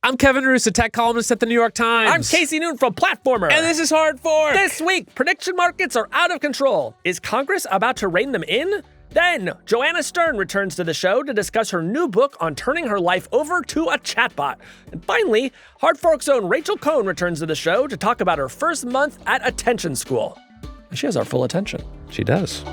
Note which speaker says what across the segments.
Speaker 1: I'm Kevin Roos, a tech columnist at the New York Times.
Speaker 2: I'm Casey Noon from Platformer.
Speaker 1: And this is Hard Fork.
Speaker 2: This week, prediction markets are out of control. Is Congress about to rein them in? Then, Joanna Stern returns to the show to discuss her new book on turning her life over to a chatbot. And finally, Hard Fork's own Rachel Cohn returns to the show to talk about her first month at Attention School. She has our full attention.
Speaker 1: She does.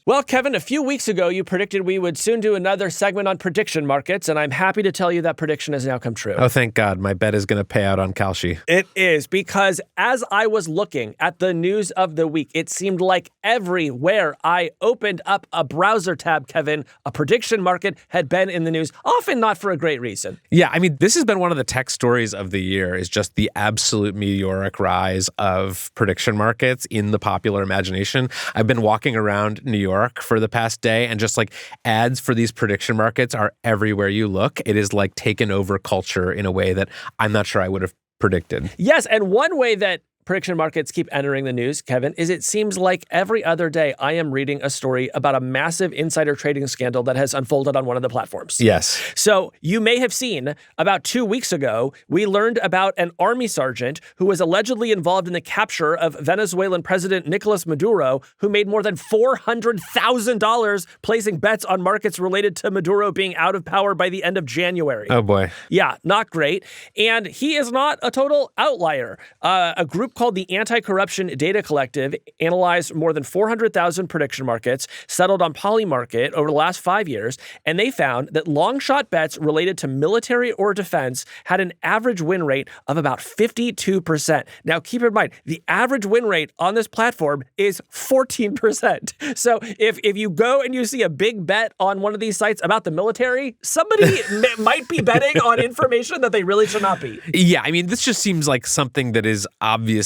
Speaker 2: Well, Kevin, a few weeks ago, you predicted we would soon do another segment on prediction markets, and I'm happy to tell you that prediction has now come true.
Speaker 1: Oh, thank God. My bet is going to pay out on Kalshi.
Speaker 2: It is, because as I was looking at the news of the week, it seemed like everywhere I opened up a browser tab, Kevin, a prediction market had been in the news, often not for a great reason.
Speaker 1: Yeah, I mean, this has been one of the tech stories of the year, is just the absolute meteoric rise of prediction markets in the popular imagination. I've been walking around New York for the past day, and just like ads for these prediction markets are everywhere you look. It is like taken over culture in a way that I'm not sure I would have predicted.
Speaker 2: Yes, and one way that prediction markets keep entering the news, Kevin, is it seems like every other day I am reading a story about a massive insider trading scandal that has unfolded on one of the platforms.
Speaker 1: Yes.
Speaker 2: So you may have seen about 2 weeks ago, we learned about an army sergeant who was allegedly involved in the capture of Venezuelan President Nicolas Maduro, who made more than $400,000 placing bets on markets related to Maduro being out of power by the end of January.
Speaker 1: Oh, boy.
Speaker 2: Yeah, not great. And he is not a total outlier. A group called the Anti-Corruption Data Collective analyzed more than 400,000 prediction markets settled on Polymarket over the last 5 years, and they found that long shot bets related to military or defense had an average win rate of about 52%. Now, keep in mind, the average win rate on this platform is 14%. So if you go and you see a big bet on one of these sites about the military, somebody might be betting on information that they really should not be.
Speaker 1: Yeah, I mean, this just seems like something that is obviously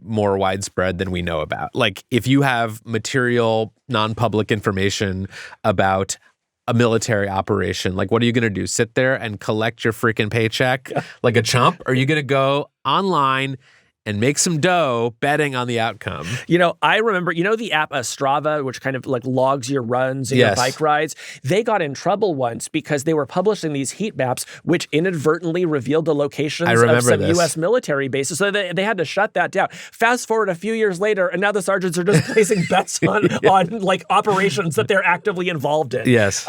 Speaker 1: more widespread than we know about. Like, if you have material, non-public information about a military operation, like, what are you going to do? Sit there and collect your freaking paycheck like a chump? Or are you going to go online and make some dough betting on the outcome?
Speaker 2: You know, I remember, the app Strother, which kind of like logs your runs and your bike rides? They got in trouble once because they were publishing these heat maps, which inadvertently revealed the locations of some U.S. military bases. So they had to shut that down. Fast forward a few years later, and now the sergeants are just placing bets on like operations that they're actively involved in.
Speaker 1: Yes.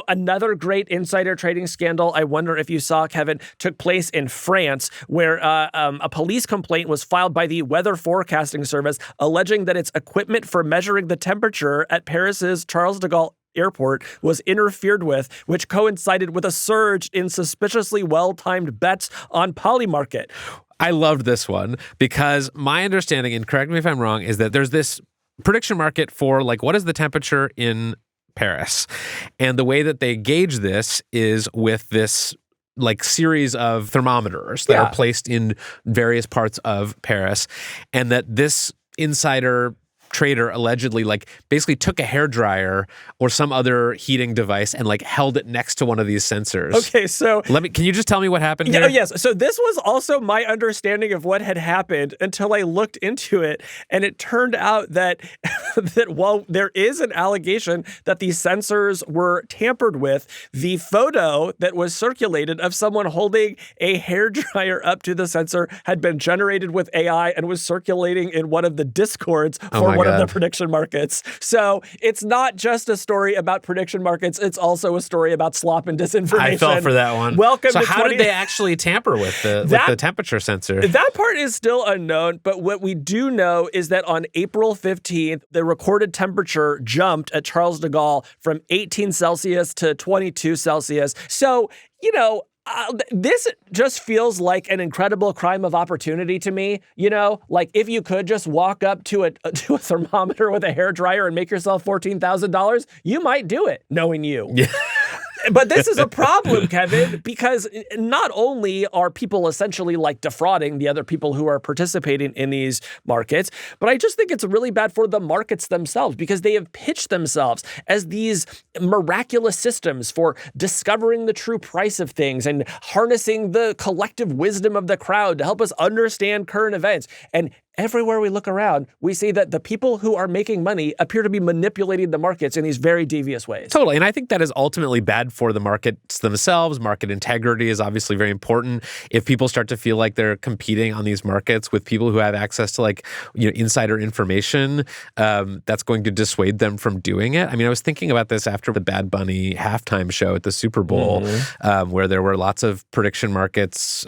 Speaker 2: Another great insider trading scandal, I wonder if you saw, Kevin, took place in France, where a police complaint was filed by the Weather Forecasting Service alleging that its equipment for measuring the temperature at Paris's Charles de Gaulle Airport was interfered with, which coincided with a surge in suspiciously well-timed bets on Polymarket.
Speaker 1: I loved this one because my understanding, and correct me if I'm wrong, is that there's this prediction market for like, what is the temperature in Paris? And the way that they gauge this is with this like series of thermometers that are placed in various parts of Paris, and that this insider trader allegedly like basically took a hairdryer or some other heating device and like held it next to one of these sensors.
Speaker 2: Okay, so
Speaker 1: can you just tell me what happened here?
Speaker 2: Yes. So this was also my understanding of what had happened until I looked into it, and it turned out that that while there is an allegation that these sensors were tampered with, the photo that was circulated of someone holding a hairdryer up to the sensor had been generated with AI and was circulating in one of the discords for one of the prediction markets. So it's not just a story about prediction markets, it's also a story about slop and disinformation.
Speaker 1: I fell for that one.
Speaker 2: Welcome
Speaker 1: so
Speaker 2: to
Speaker 1: how did they actually tamper with the temperature sensor?
Speaker 2: That part is still unknown, but what we do know is that on April 15th, the recorded temperature jumped at Charles de Gaulle from 18 Celsius to 22 Celsius. So, this just feels like an incredible crime of opportunity to me. Like if you could just walk up to a thermometer with a hairdryer and make yourself $14,000, you might do it, knowing you. Yeah. But this is a problem, Kevin, because not only are people essentially like defrauding the other people who are participating in these markets, but I just think it's really bad for the markets themselves because they have pitched themselves as these miraculous systems for discovering the true price of things and harnessing the collective wisdom of the crowd to help us understand current events. And everywhere we look around, we see that the people who are making money appear to be manipulating the markets in these very devious ways.
Speaker 1: Totally. And I think that is ultimately bad for the markets themselves. Market integrity is obviously very important. If people start to feel like they're competing on these markets with people who have access to insider information, that's going to dissuade them from doing it. I mean, I was thinking about this after the Bad Bunny halftime show at the Super Bowl, where there were lots of prediction markets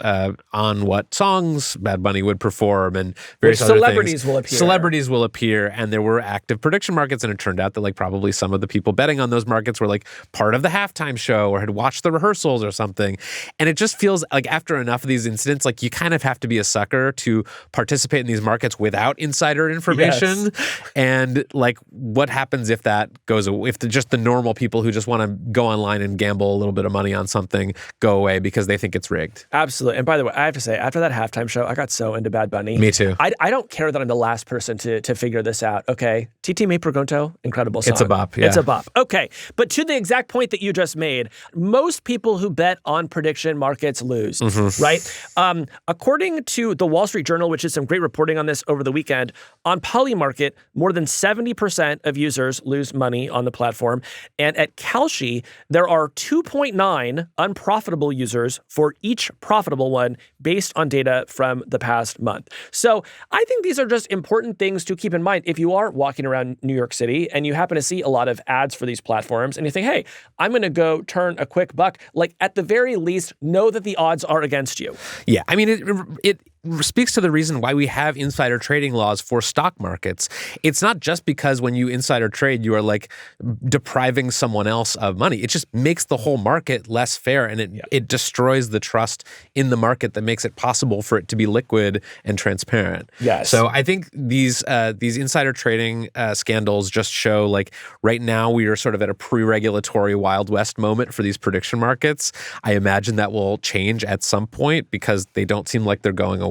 Speaker 1: on what songs Bad Bunny would perform and various other
Speaker 2: celebrities
Speaker 1: things.
Speaker 2: will appear.
Speaker 1: Celebrities will appear, and there were active prediction markets, and it turned out that probably some of the people betting on those markets were part of the halftime show or had watched the rehearsals or something. And it just feels like after enough of these incidents, you kind of have to be a sucker to participate in these markets without insider information.
Speaker 2: Yes.
Speaker 1: And what happens if that goes away? If just the normal people who just want to go online and gamble a little bit of money on something go away because they think it's rigged.
Speaker 2: Absolutely. And by the way, I have to say, after that halftime show, I got so into Bad Bunny.
Speaker 1: Me too.
Speaker 2: I don't care that I'm the last person to figure this out. Okay. Titi Me Pregunto, incredible song.
Speaker 1: It's a bop. Yeah.
Speaker 2: It's a bop. Okay. But to the exact point that you just made, most people who bet on prediction markets lose, right? According to the Wall Street Journal, which is some great reporting on this over the weekend, on Polymarket, more than 70% of users lose money on the platform. And at Kalshi, there are 2.9 unprofitable users for each profitable one based on data from the past month. So I think these are just important things to keep in mind. If you are walking around New York City and you happen to see a lot of ads for these platforms and you think, hey, I'm going to go turn a quick buck, at the very least, know that the odds are against you.
Speaker 1: Yeah. I mean, it speaks to the reason why we have insider trading laws for stock markets. It's not just because when you insider trade, you are depriving someone else of money. It just makes the whole market less fair, and it destroys the trust in the market that makes it possible for it to be liquid and transparent.
Speaker 2: Yes.
Speaker 1: So I think these insider trading scandals just show right now we are sort of at a pre-regulatory Wild West moment for these prediction markets. I imagine that will change at some point because they don't seem like they're going away.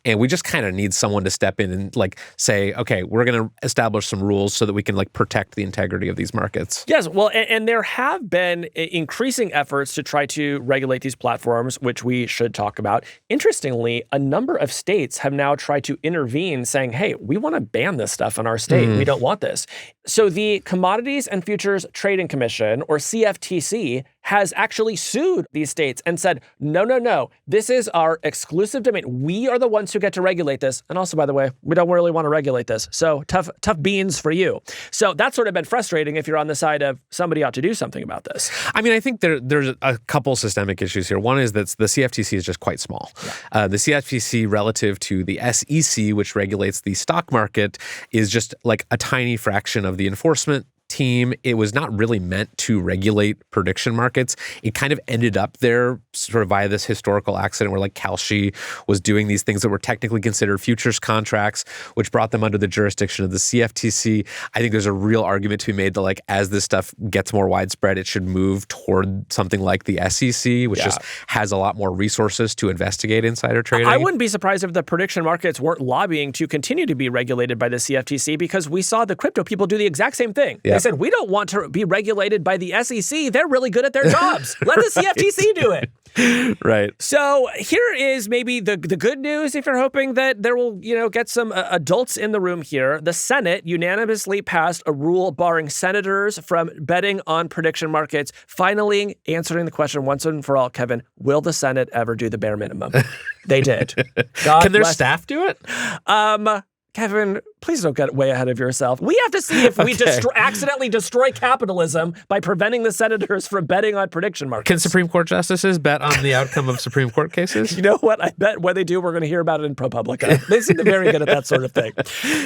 Speaker 1: And we just kind of need someone to step in and say, okay, we're going to establish some rules so that we can protect the integrity of these markets.
Speaker 2: Yes. Well, and there have been increasing efforts to try to regulate these platforms, which we should talk about. Interestingly, a number of states have now tried to intervene saying, hey, we want to ban this stuff in our state. We don't want this. So the Commodities and Futures Trading Commission, or CFTC, has actually sued these states and said, no, this is our exclusive domain. We are the ones who get to regulate this. And also, by the way, we don't really want to regulate this. So tough beans for you. So that's sort of been frustrating if you're on the side of somebody ought to do something about this.
Speaker 1: I mean, I think there's a couple systemic issues here. One is that the CFTC is just quite small. Yeah. The CFTC relative to the SEC, which regulates the stock market, is just a tiny fraction of the enforcement team. It was not really meant to regulate prediction markets. It kind of ended up there sort of via this historical accident where Kalshi was doing these things that were technically considered futures contracts, which brought them under the jurisdiction of the CFTC. I think there's a real argument to be made that as this stuff gets more widespread, it should move toward something like the SEC, which just has a lot more resources to investigate insider trading.
Speaker 2: I wouldn't be surprised if the prediction markets weren't lobbying to continue to be regulated by the CFTC, because we saw the crypto people do the exact same thing. They said, we don't want to be regulated by the SEC. They're really good at their jobs. Let the CFTC do it.
Speaker 1: Right.
Speaker 2: So here is maybe the good news if you're hoping that there will, get some adults in the room here. The Senate unanimously passed a rule barring senators from betting on prediction markets, finally answering the question once and for all, Kevin, will the Senate ever do the bare minimum? They did.
Speaker 1: Can their staff do it?
Speaker 2: Kevin, please don't get way ahead of yourself. We have to see if we accidentally destroy capitalism by preventing the senators from betting on prediction markets.
Speaker 1: Can Supreme Court justices bet on the outcome of Supreme Court cases?
Speaker 2: You know what? I bet when they do, we're going to hear about it in ProPublica. They seem to be very good at that sort of thing.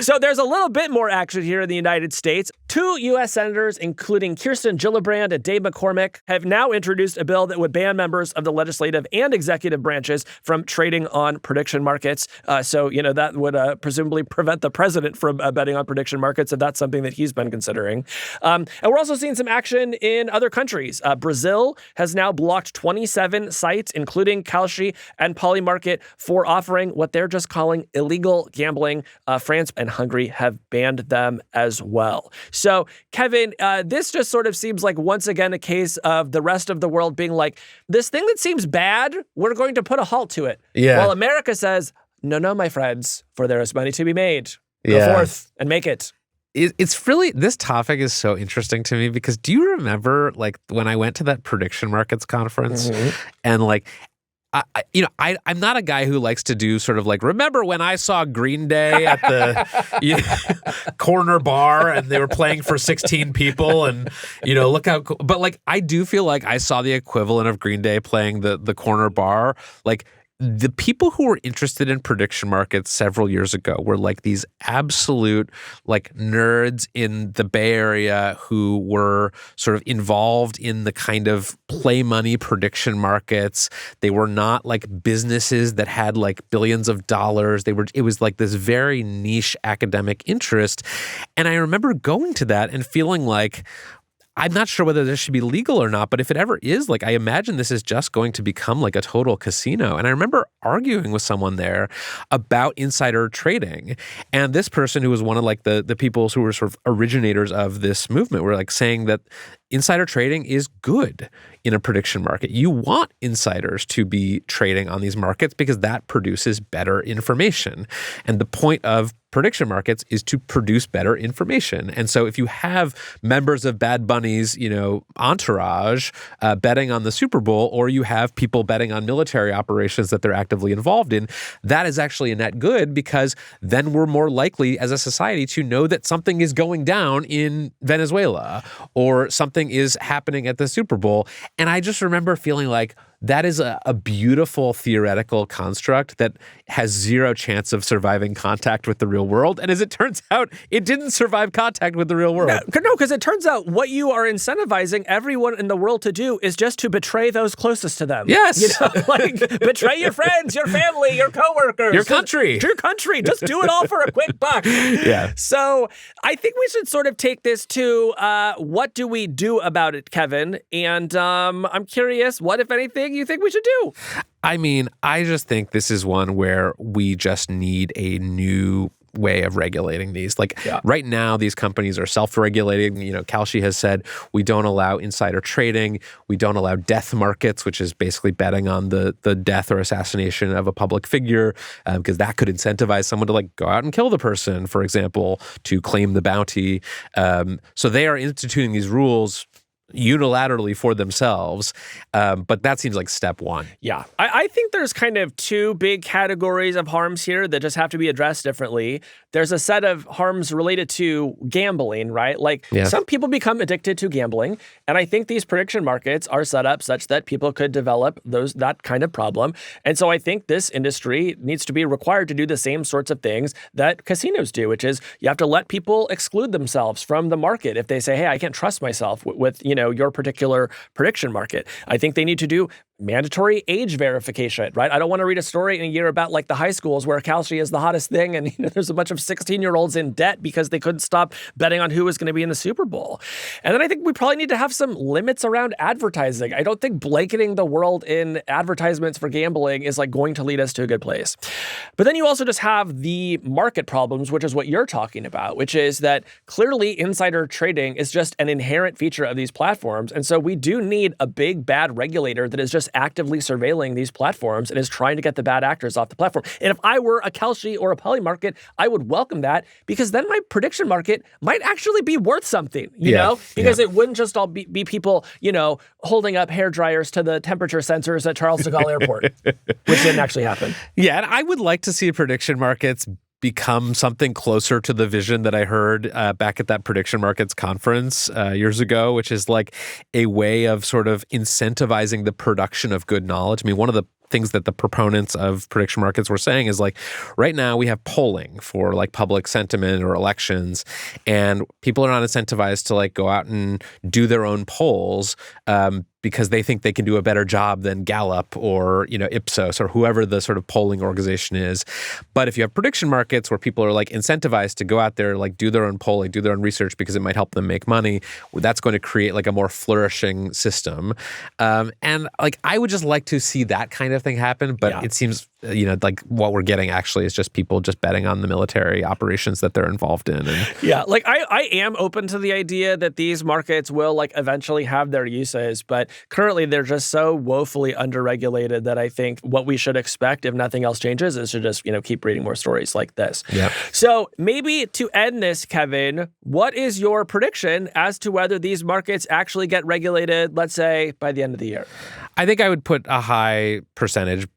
Speaker 2: So there's a little bit more action here in the United States. 2 U.S. senators, including Kirsten Gillibrand and Dave McCormick, have now introduced a bill that would ban members of the legislative and executive branches from trading on prediction markets. So that would presumably prevent the president from betting on prediction markets, if that's something that he's been considering. And we're also seeing some action in other countries. Brazil has now blocked 27 sites, including Kalshi and Polymarket, for offering what they're just calling illegal gambling. France and Hungary have banned them as well. So, Kevin, this just sort of seems like, once again, a case of the rest of the world being like, this thing that seems bad, we're going to put a halt to it.
Speaker 1: Yeah.
Speaker 2: While America says, No, my friends, for there is money to be made. Go
Speaker 1: Yeah.
Speaker 2: forth and make it.
Speaker 1: It's really, this topic is so interesting to me because do you remember like when I went to that prediction markets conference and like, I'm not a guy who likes to do sort of like, remember when I saw Green Day at the corner bar and they were playing for 16 people and, look how cool. But like, I do feel like I saw the equivalent of Green Day playing the corner bar. Like, the people who were interested in prediction markets several years ago were like these absolute like nerds in the Bay Area who were sort of involved in the kind of play money prediction markets. They were not like businesses that had like billions of dollars. It was like this very niche academic interest. And I remember going to that and feeling like, I'm not sure whether this should be legal or not, but if it ever is, like, I imagine this is just going to become like a total casino. And I remember arguing with someone there about insider trading. And this person who was one of like the people who were sort of originators of this movement were like saying that insider trading is good in a prediction market. You want insiders to be trading on these markets because that produces better information. And the point of prediction markets is to produce better information. And so if you have members of Bad Bunny's, entourage betting on the Super Bowl, or you have people betting on military operations that they're actively involved in, that is actually a net good because then we're more likely as a society to know that something is going down in Venezuela or something is happening at the Super Bowl. And I just remember feeling like that is a beautiful theoretical construct that has zero chance of surviving contact with the real world. And as it turns out, it didn't survive contact with the real world.
Speaker 2: No, because it turns out what you are incentivizing everyone in the world to do is just to betray those closest to them.
Speaker 1: Yes.
Speaker 2: Like betray your friends, your family, your coworkers.
Speaker 1: Your country.
Speaker 2: Your country. Just do it all for a quick buck.
Speaker 1: Yeah.
Speaker 2: So I think we should sort of take this to what do we do about it, Kevin? And I'm curious, what, if anything, you think we should do?
Speaker 1: I mean, I just think this is one where we just need a new way of regulating these. Like right now, these companies are self-regulating. Kalshi has said we don't allow insider trading. We don't allow death markets, which is basically betting on the death or assassination of a public figure, because that could incentivize someone to like go out and kill the person, for example, to claim the bounty. So they are instituting these rules unilaterally for themselves, but that seems like step one.
Speaker 2: Yeah. I think there's kind of two big categories of harms here that just have to be addressed differently. There's a set of harms related to gambling, right? Like some people become addicted to gambling, and I think these prediction markets are set up such that people could develop that kind of problem. And so I think this industry needs to be required to do the same sorts of things that casinos do, which is you have to let people exclude themselves from the market if they say, hey, I can't trust myself with your particular prediction market. I think they need to do mandatory age verification, right? I don't want to read a story in a year about like the high schools where Kalshi is the hottest thing and there's a bunch of 16-year-olds in debt because they couldn't stop betting on who was going to be in the Super Bowl. And then I think we probably need to have some limits around advertising. I don't think blanketing the world in advertisements for gambling is like going to lead us to a good place. But then you also just have the market problems, which is what you're talking about, which is that clearly insider trading is just an inherent feature of these platforms. And so we do need a big bad regulator that is just actively surveilling these platforms and is trying to get the bad actors off the platform. And if I were a Kalshi or a Polymarket, I would welcome that because then my prediction market might actually be worth something, you know? Because it wouldn't just all be people, holding up hair dryers to the temperature sensors at Charles de Gaulle Airport, which didn't actually happen.
Speaker 1: Yeah, and I would like to see prediction markets become something closer to the vision that I heard back at that prediction markets conference years ago, which is like a way of sort of incentivizing the production of good knowledge. I mean, one of the things that the proponents of prediction markets were saying is like, right now we have polling for like public sentiment or elections, and people are not incentivized to like go out and do their own polls because they think they can do a better job than Gallup or, Ipsos or whoever the sort of polling organization is. But if you have prediction markets where people are like incentivized to go out there, like do their own polling, do their own research because it might help them make money, that's going to create like a more flourishing system. And like, I would just like to see that kind of of thing happen, but it seems, like what we're getting actually is just people just betting on the military operations that they're involved in. And
Speaker 2: yeah, like I am open to the idea that these markets will like eventually have their uses, but currently they're just so woefully underregulated that I think what we should expect, if nothing else changes, is to just, keep reading more stories like this.
Speaker 1: Yeah.
Speaker 2: So maybe to end this, Kevin, what is your prediction as to whether these markets actually get regulated, let's say, by the end of the year?
Speaker 1: I think I would put a high percentage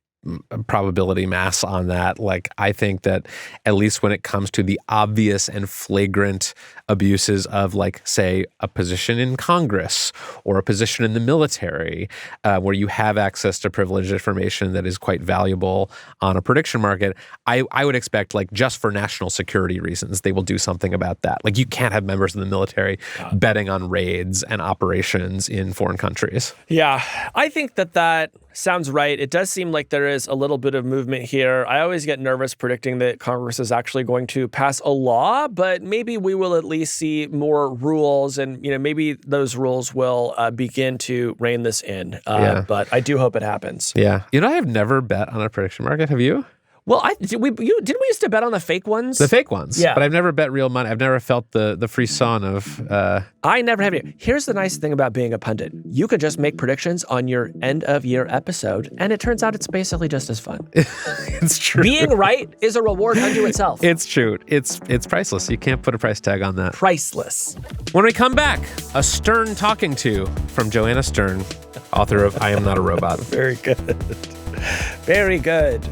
Speaker 1: probability mass on that. Like, I think that at least when it comes to the obvious and flagrant abuses of, like, say, a position in Congress or a position in the military, where you have access to privileged information that is quite valuable on a prediction market, I would expect, like, just for national security reasons, they will do something about that. Like, you can't have members of the military betting on raids and operations in foreign countries.
Speaker 2: Yeah, I think that sounds right. It does seem like there is a little bit of movement here. I always get nervous predicting that Congress is actually going to pass a law, but maybe we will at least see more rules, and maybe those rules will begin to rein this in. But I do hope it happens.
Speaker 1: Yeah. I have never bet on a prediction market. Have you?
Speaker 2: Well, didn't we used to bet on the fake ones?
Speaker 1: The fake ones.
Speaker 2: Yeah.
Speaker 1: But I've never bet real money. I've never felt the frisson of...
Speaker 2: I never have. Here's the nice thing about being a pundit. You could just make predictions on your end-of-year episode, and it turns out it's basically just as fun.
Speaker 1: It's true.
Speaker 2: Being right is a reward unto itself.
Speaker 1: It's true. It's priceless. You can't put a price tag on that.
Speaker 2: Priceless.
Speaker 1: When we come back, a Stern talking to from Joanna Stern, author of I Am Not a Robot.
Speaker 2: Very good. Very good.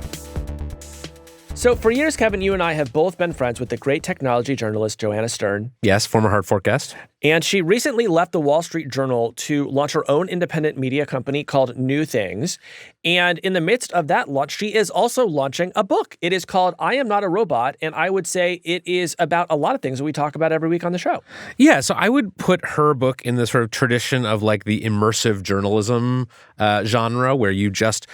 Speaker 2: So for years, Kevin, you and I have both been friends with the great technology journalist Joanna Stern.
Speaker 1: Yes, former Hard Fork guest.
Speaker 2: And she recently left the Wall Street Journal to launch her own independent media company called New Things. And in the midst of that launch, she is also launching a book. It is called I Am Not a Robot. And I would say it is about a lot of things that we talk about every week on the show.
Speaker 1: Yeah, so I would put her book in the sort of tradition of like the immersive journalism genre, where you just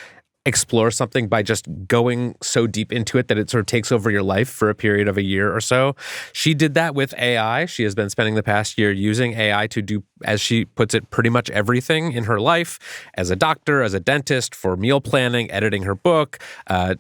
Speaker 1: explore something by just going so deep into it that it sort of takes over your life for a period of a year or so. She did that with AI. She has been spending the past year using AI to do, as she puts it, pretty much everything in her life, as a doctor, as a dentist, for meal planning, editing her book,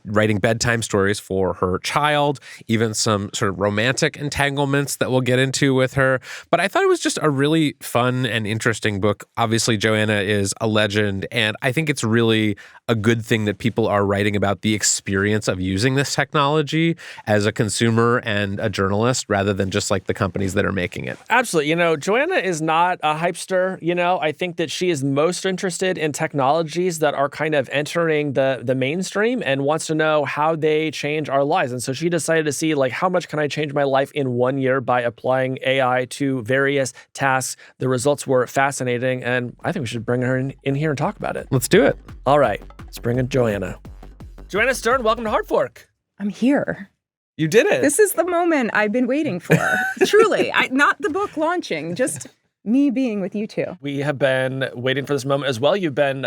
Speaker 1: writing bedtime stories for her child, even some sort of romantic entanglements that we'll get into with her. But I thought it was just a really fun and interesting book. Obviously, Joanna is a legend, and I think it's really a good thing that people are writing about the experience of using this technology as a consumer and a journalist, rather than just like the companies that are making it.
Speaker 2: Absolutely. Joanna is not a hypester. I think that she is most interested in technologies that are kind of entering the mainstream and wants to know how they change our lives. And so she decided to see, like, how much can I change my life in 1 year by applying AI to various tasks. The results were fascinating, and I think we should bring her in here and talk about it.
Speaker 1: Let's do it.
Speaker 2: All right. Let's bring in Joanna. Joanna Stern, welcome to Hard Fork.
Speaker 3: I'm here.
Speaker 2: You did it.
Speaker 3: This is the moment I've been waiting for. Truly. Not the book launching, just me being with you two.
Speaker 2: We have been waiting for this moment as well. You've been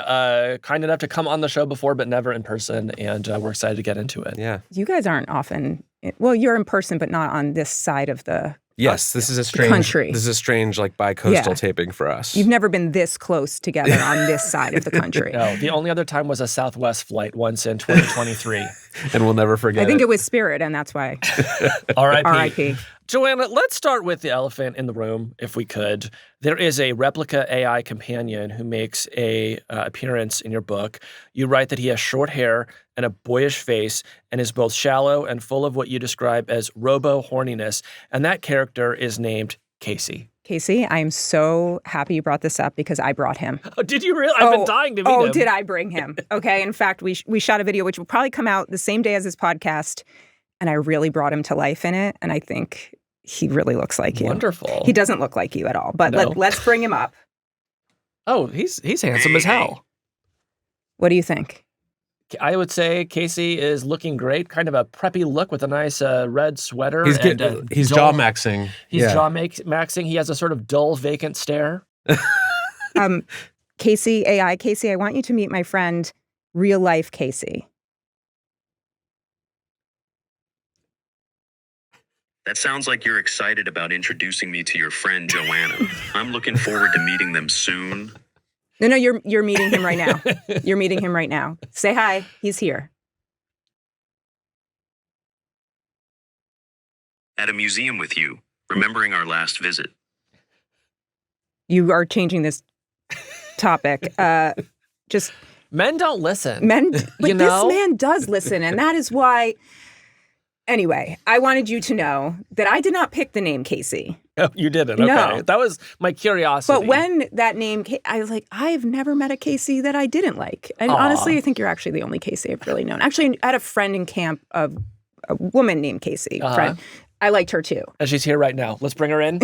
Speaker 2: kind enough to come on the show before, but never in person, and we're excited to get into it.
Speaker 1: Yeah.
Speaker 3: You guys aren't often, well, you're in person, but not on this side of the
Speaker 4: Yes, this is a strange
Speaker 3: country.
Speaker 4: This is a strange, like, bi-coastal taping for us.
Speaker 3: You've never been this close together on this side of the country.
Speaker 2: No, the only other time was a Southwest flight once in 2023.
Speaker 4: And we'll never forget
Speaker 3: I think it was Spirit, and that's why.
Speaker 2: R.I.P.
Speaker 3: R.I.P.
Speaker 2: Joanna, let's start with the elephant in the room, if we could. There is a replica AI companion who makes a appearance in your book. You write that he has short hair and a boyish face and is both shallow and full of what you describe as robo-horniness, and that character is named Casey.
Speaker 3: Casey, I'm so happy you brought this up because I brought him.
Speaker 2: Oh, did you really? I've been dying to meet him.
Speaker 3: Oh, did I bring him? Okay. In fact, we shot a video which will probably come out the same day as this podcast, and I really brought him to life in it, and I think he really looks like you.
Speaker 2: Wonderful.
Speaker 3: He doesn't look like you at all, but
Speaker 2: No.
Speaker 3: let's bring him up.
Speaker 2: Oh, he's handsome as hell.
Speaker 3: What do you think?
Speaker 2: I would say Casey is looking great, kind of a preppy look with a nice red sweater.
Speaker 1: He's jaw
Speaker 2: dull-
Speaker 1: maxing.
Speaker 2: He's
Speaker 1: Yeah.
Speaker 2: jaw maxing. He has a sort of dull, vacant stare.
Speaker 3: Casey, AI Casey, I want you to meet my friend, real life Casey.
Speaker 5: That sounds like you're excited about introducing me to your friend, Joanna. I'm looking forward to meeting them soon.
Speaker 3: No, you're meeting him right now. You're meeting him right now. Say hi. He's here.
Speaker 5: At a museum with you, remembering our last visit.
Speaker 3: You are changing this topic. Just
Speaker 2: Men don't listen.
Speaker 3: men, but
Speaker 2: You know?
Speaker 3: this man does listen, and that is why. Anyway, I wanted you to know that I did not pick the name Casey.
Speaker 2: Oh, you didn't. Okay.
Speaker 3: No.
Speaker 2: That was my curiosity.
Speaker 3: But when that name came, I was like, I've never met a Casey that I didn't like. And
Speaker 2: Aw.
Speaker 3: honestly, I think you're actually the only Casey I've really known. Actually, I had a friend in camp, a woman named Casey. Friend. I liked her too.
Speaker 2: And she's here right now. Let's bring her in.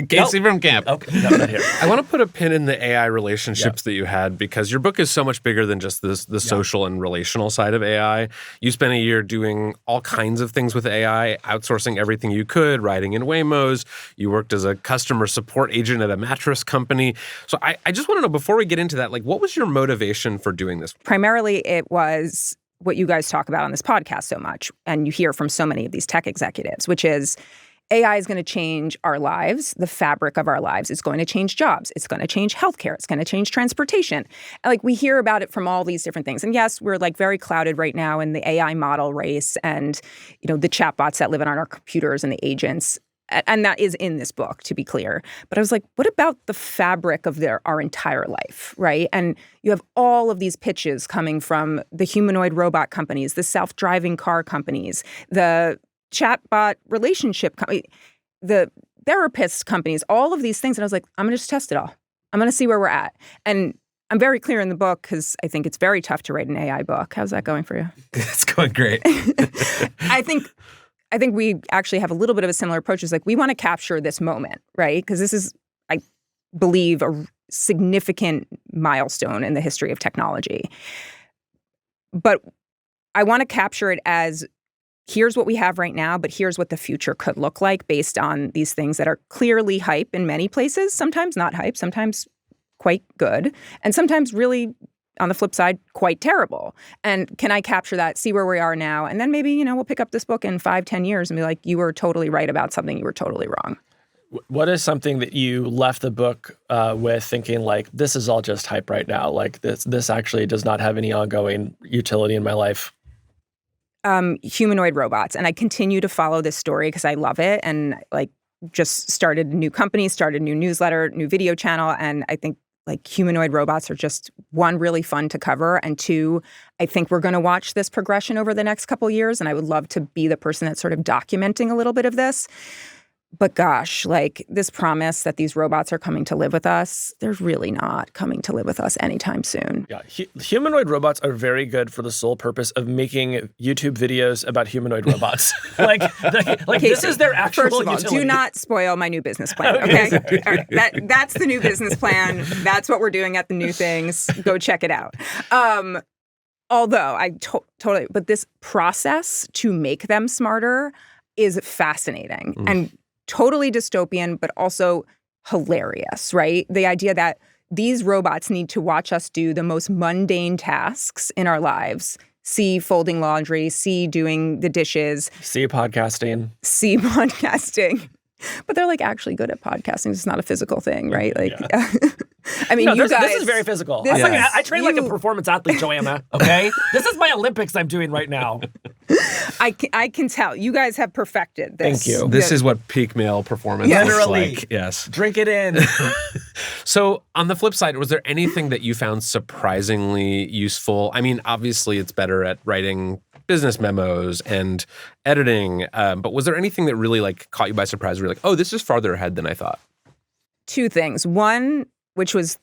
Speaker 1: Casey from camp.
Speaker 2: Okay, no, not here.
Speaker 1: I want to put a pin in the AI relationships that you had because your book is so much bigger than just the social and relational side of AI. You spent a year doing all kinds of things with AI, outsourcing everything you could, writing in Waymos. You worked as a customer support agent at a mattress company. So I just want to know, before we get into that, like, what was your motivation for doing this?
Speaker 3: Primarily, it was what you guys talk about on this podcast so much, and you hear from so many of these tech executives, which is AI is going to change our lives. The fabric of our lives is going to change jobs. It's going to change healthcare. It's going to change transportation. And like, we hear about it from all these different things. And yes, we're like very clouded right now in the AI model race and, you know, the chatbots that live on our computers and the agents. And that is in this book, to be clear. But I was like, what about the fabric of our entire life, right? And you have all of these pitches coming from the humanoid robot companies, the self-driving car companies, the chatbot relationship company, the therapist companies, all of these things. And I was like, I'm going to just test it all. I'm going to see where we're at. And I'm very clear in the book because I think it's very tough to write an AI book. How's that going for you?
Speaker 1: It's going great.
Speaker 3: I think we actually have a little bit of a similar approach. It's like, we want to capture this moment, right? Because this is, I believe, a significant milestone in the history of technology. But I want to capture it as, here's what we have right now, but here's what the future could look like based on these things that are clearly hype in many places, sometimes not hype, sometimes quite good, and sometimes really, on the flip side, quite terrible. And can I capture that, see where we are now, and then maybe, you know, we'll pick up this book in 5-10 years and be like, you were totally right about something, you were totally wrong.
Speaker 2: What is something that you left the book with thinking like, this is all just hype right now? Like this actually does not have any ongoing utility in my life?
Speaker 3: Humanoid robots. And I continue to follow this story because I love it. And like, just started a new company, started a new newsletter, new video channel. And I think like humanoid robots are just, one, really fun to cover, and two, I think we're going to watch this progression over the next couple of years, and I would love to be the person that's sort of documenting a little bit of this. But gosh, like, this promise that these robots are coming to live with us, they're really not coming to live with us anytime soon.
Speaker 2: Yeah, humanoid robots are very good for the sole purpose of making YouTube videos about humanoid robots. like this is their actual
Speaker 3: First of all,
Speaker 2: utility.
Speaker 3: do not spoil my new business plan, okay? All right, that's the new business plan. That's what we're doing at the New Things. Go check it out. Although I totally, but this process to make them smarter is fascinating and totally dystopian, but also hilarious, right? The idea that these robots need to watch us do the most mundane tasks in our lives. C, folding laundry, C, doing the dishes.
Speaker 2: C, podcasting.
Speaker 3: C, podcasting. But they're like actually good at podcasting. It's not a physical thing, right? Like, yeah. I mean, you guys.
Speaker 2: This is very physical.
Speaker 3: This
Speaker 2: I train like a performance athlete, Joanna. Okay, this is my Olympics I'm doing right now.
Speaker 3: I can tell you guys have perfected this.
Speaker 2: Thank you.
Speaker 1: This is what peak male performance looks
Speaker 2: Literally.
Speaker 1: like. Yes.
Speaker 2: Drink it in.
Speaker 1: So on the flip side, was there anything that you found surprisingly useful? I mean, obviously it's better at writing business memos and editing, but was there anything that really like caught you by surprise where you're like, oh, this is farther ahead than I thought?
Speaker 3: Two things. One, which was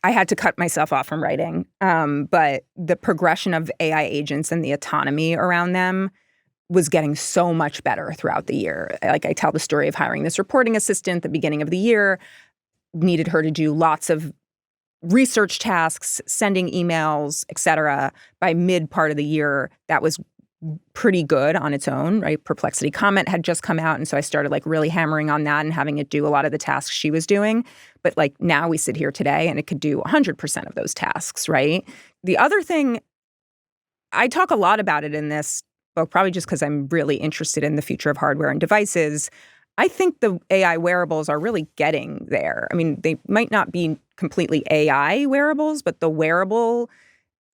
Speaker 3: I had to cut myself off from writing, but the progression of AI agents and the autonomy around them was getting so much better throughout the year. Like, I tell the story of hiring this reporting assistant at the beginning of the year, needed her to do lots of research tasks, sending emails, et cetera. By mid part of the year, that was pretty good on its own, right? Perplexity Comment had just come out. And so I started like really hammering on that and having it do a lot of the tasks she was doing. But like now we sit here today and it could do 100% of those tasks, right? The other thing, I talk a lot about it in this book, probably just because I'm really interested in the future of hardware and devices. I think the AI wearables are really getting there. I mean, they might not be completely AI wearables, but the wearable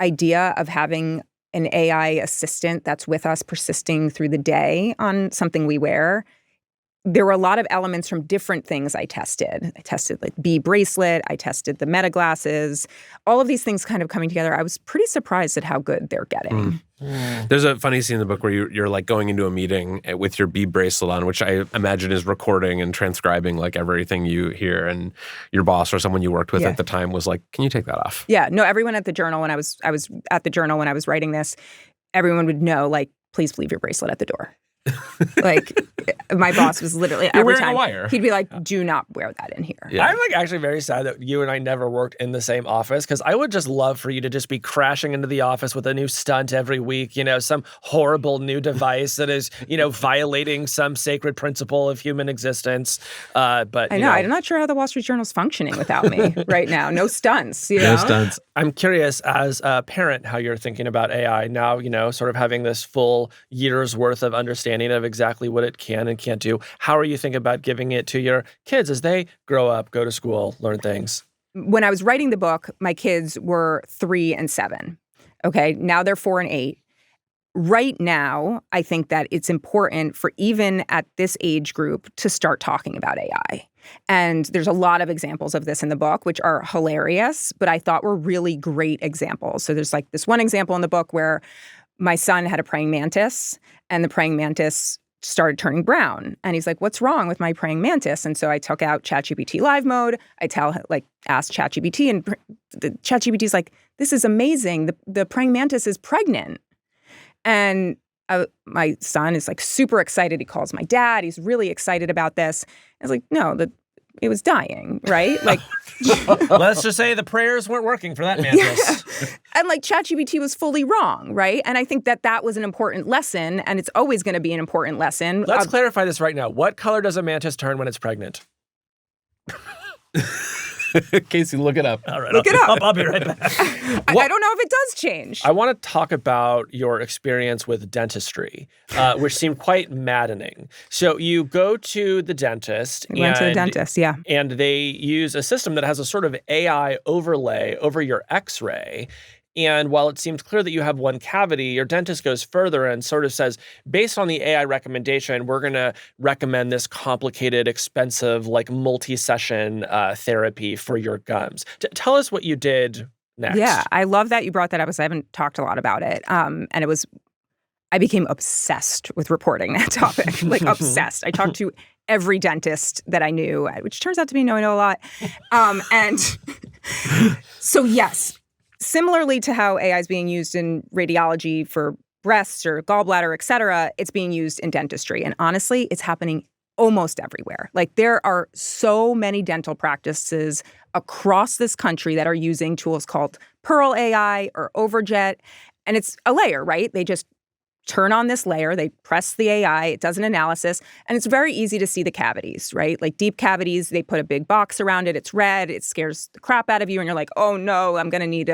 Speaker 3: idea of having an AI assistant that's with us persisting through the day on something we wear. There were a lot of elements from different things I tested. I tested like Bee bracelet. I tested the Meta glasses. All of these things kind of coming together. I was pretty surprised at how good they're getting.
Speaker 1: There's a funny scene in the book where you're like going into a meeting with your Bee bracelet on, which I imagine is recording and transcribing like everything you hear, and your boss or someone you worked with at the time was like, "Can you take that off?"
Speaker 3: Yeah, no, everyone at the Journal when I was at the Journal when I was writing this, everyone would know, like, please leave your bracelet at the door. Like, my boss was literally every time
Speaker 1: a wire.
Speaker 3: He'd be like, "Do not wear that in here."
Speaker 1: Yeah.
Speaker 2: I'm like actually very sad that you and I never worked in the same office, because I would just love for you to just be crashing into the office with a new stunt every week, some horrible new device that is, violating some sacred principle of human existence. But
Speaker 3: I know. I'm not sure how the Wall Street Journal's functioning without me right now. No stunts. No
Speaker 1: stunts.
Speaker 2: I'm curious, as a parent, how you're thinking about AI now, sort of having this full year's worth of understanding of exactly what it can and can't do. How are you thinking about giving it to your kids as they grow up, go to school, learn things?
Speaker 3: When I was writing the book, my kids were 3 and 7. Okay, now they're 4 and 8. Right now, I think that it's important for even at this age group to start talking about AI. And there's a lot of examples of this in the book, which are hilarious, but I thought were really great examples. So there's like this one example in the book where my son had a praying mantis, and the praying mantis started turning brown. And he's like, "What's wrong with my praying mantis?" And so I took out ChatGPT live mode. I asked ChatGPT, and the ChatGPT's like, "This is amazing. The praying mantis is pregnant." And my son is like super excited. He calls my dad. He's really excited about this. I was like, "No, it was dying, right?" Like,
Speaker 2: let's just say the prayers weren't working for that mantis.
Speaker 3: Yeah. And like ChatGPT was fully wrong, right? And I think that was an important lesson, and it's always going to be an important lesson.
Speaker 2: Let's clarify this right now. What color does a mantis turn when it's pregnant?
Speaker 1: Casey, look it up.
Speaker 2: All right,
Speaker 3: Look it up.
Speaker 2: I'll be right back.
Speaker 3: I don't know if it does change.
Speaker 2: I want to talk about your experience with dentistry, which seemed quite maddening. So you go to the dentist.
Speaker 3: We went to the dentist, yeah.
Speaker 2: And they use a system that has a sort of AI overlay over your X-ray. And while it seems clear that you have one cavity, your dentist goes further and sort of says, based on the AI recommendation, we're going to recommend this complicated, expensive, like multi-session therapy for your gums. Tell us what you did next.
Speaker 3: Yeah, I love that you brought that up because I haven't talked a lot about it. And I became obsessed with reporting that topic, like obsessed. I talked to every dentist that I knew, which turns out to be I know a lot. And so, yes. Similarly to how AI is being used in radiology for breasts or gallbladder, et cetera, it's being used in dentistry. And honestly, it's happening almost everywhere. Like, there are so many dental practices across this country that are using tools called Pearl AI or Overjet. And it's a layer, right? They just turn on this layer, they press the AI, it does an analysis, and it's very easy to see the cavities, right? Like deep cavities, they put a big box around it, it's red, it scares the crap out of you, and you're like, "Oh no, I'm gonna need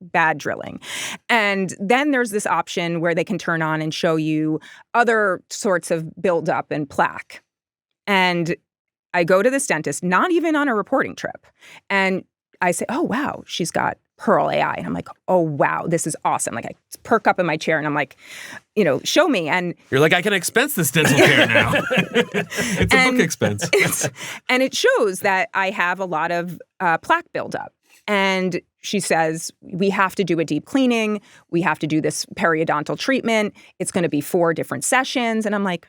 Speaker 3: bad drilling." And then there's this option where they can turn on and show you other sorts of buildup and plaque. And I go to this dentist, not even on a reporting trip, and I say, "Oh wow, she's got Pearl AI." And I'm like, "Oh, wow, this is awesome." Like, I perk up in my chair and I'm like, show me. And
Speaker 1: you're like, "I can expense this dental care now." It's a book expense.
Speaker 3: And it shows that I have a lot of plaque buildup. And she says, "We have to do a deep cleaning. We have to do this periodontal treatment. It's going to be 4 different sessions." And I'm like,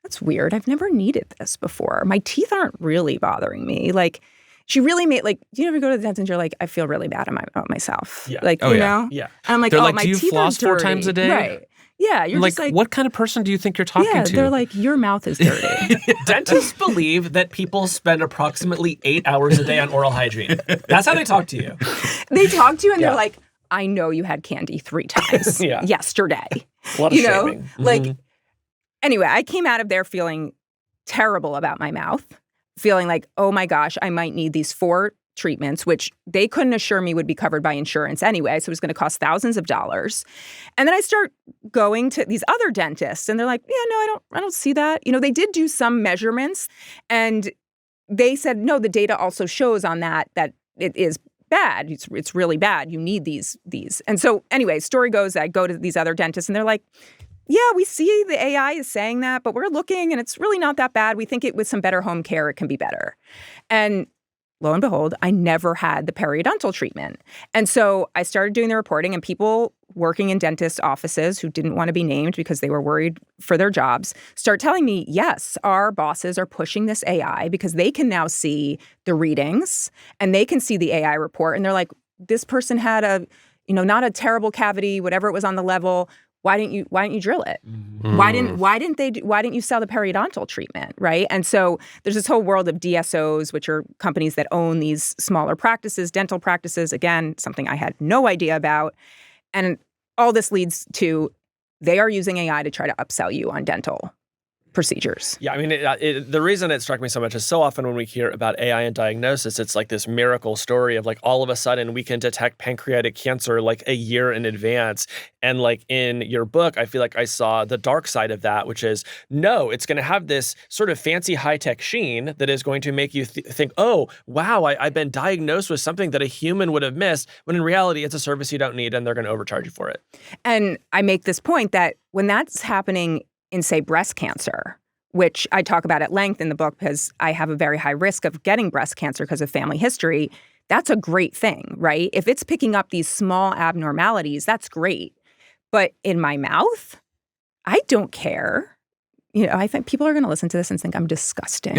Speaker 3: "That's weird. I've never needed this before. My teeth aren't really bothering me." Like, she really made, like, do you ever go to the dentist and you're like, "I feel really bad about myself."
Speaker 2: Yeah.
Speaker 3: Like,
Speaker 2: Yeah.
Speaker 3: And I'm like,
Speaker 1: they're
Speaker 3: "Oh,
Speaker 1: like,
Speaker 3: my
Speaker 1: "Do you
Speaker 3: teeth
Speaker 1: floss
Speaker 3: are
Speaker 1: 4
Speaker 3: dirty."
Speaker 1: times a day?
Speaker 3: Right. Yeah. You're
Speaker 1: like,
Speaker 3: just like,
Speaker 1: what kind of person do you think you're talking to?
Speaker 3: They're like, "Your mouth is dirty."
Speaker 2: Dentists believe that people spend approximately 8 hours a day on oral hygiene. That's how they talk to you.
Speaker 3: They talk to you and they're like, "I know you had candy 3 times
Speaker 2: Yeah.
Speaker 3: yesterday."
Speaker 2: A lot of shaming.
Speaker 3: Like, anyway, I came out of there feeling terrible about my mouth, feeling like, "Oh my gosh, I might need these 4 treatments," which they couldn't assure me would be covered by insurance anyway. So it was going to cost thousands of dollars. And then I start going to these other dentists and they're like, "Yeah, no, I don't see that." They did do some measurements and they said, "No, the data also shows on that it is bad. It's really bad. You need these. And so anyway, story goes, I go to these other dentists and they're like, yeah, we see the AI is saying that, but we're looking and it's really not that bad. We think with some better home care, it can be better. And lo and behold, I never had the periodontal treatment. And so I started doing the reporting, and people working in dentist offices who didn't want to be named because they were worried for their jobs start telling me, yes, our bosses are pushing this AI because they can now see the readings and they can see the AI report. And they're like, this person had not a terrible cavity, whatever it was on the level. Why didn't you drill it? Mm-hmm. Why didn't you sell the periodontal treatment, right? And so there's this whole world of DSOs, which are companies that own these smaller practices, dental practices. Again, something I had no idea about. And all this leads to they are using AI to try to upsell you on dental procedures.
Speaker 2: Yeah, I mean, the reason it struck me so much is so often when we hear about AI and diagnosis, it's like this miracle story of like all of a sudden we can detect pancreatic cancer like a year in advance. And like in your book, I feel like I saw the dark side of that, which is no, it's going to have this sort of fancy high-tech sheen that is going to make you think, oh, wow, I've been diagnosed with something that a human would have missed, when in reality, it's a service you don't need and they're going to overcharge you for it.
Speaker 3: And I make this point that when that's happening in, say, breast cancer, which I talk about at length in the book because I have a very high risk of getting breast cancer because of family history, that's a great thing, right? If it's picking up these small abnormalities, that's great. But in my mouth, I don't care. I think people are going to listen to this and think I'm disgusting.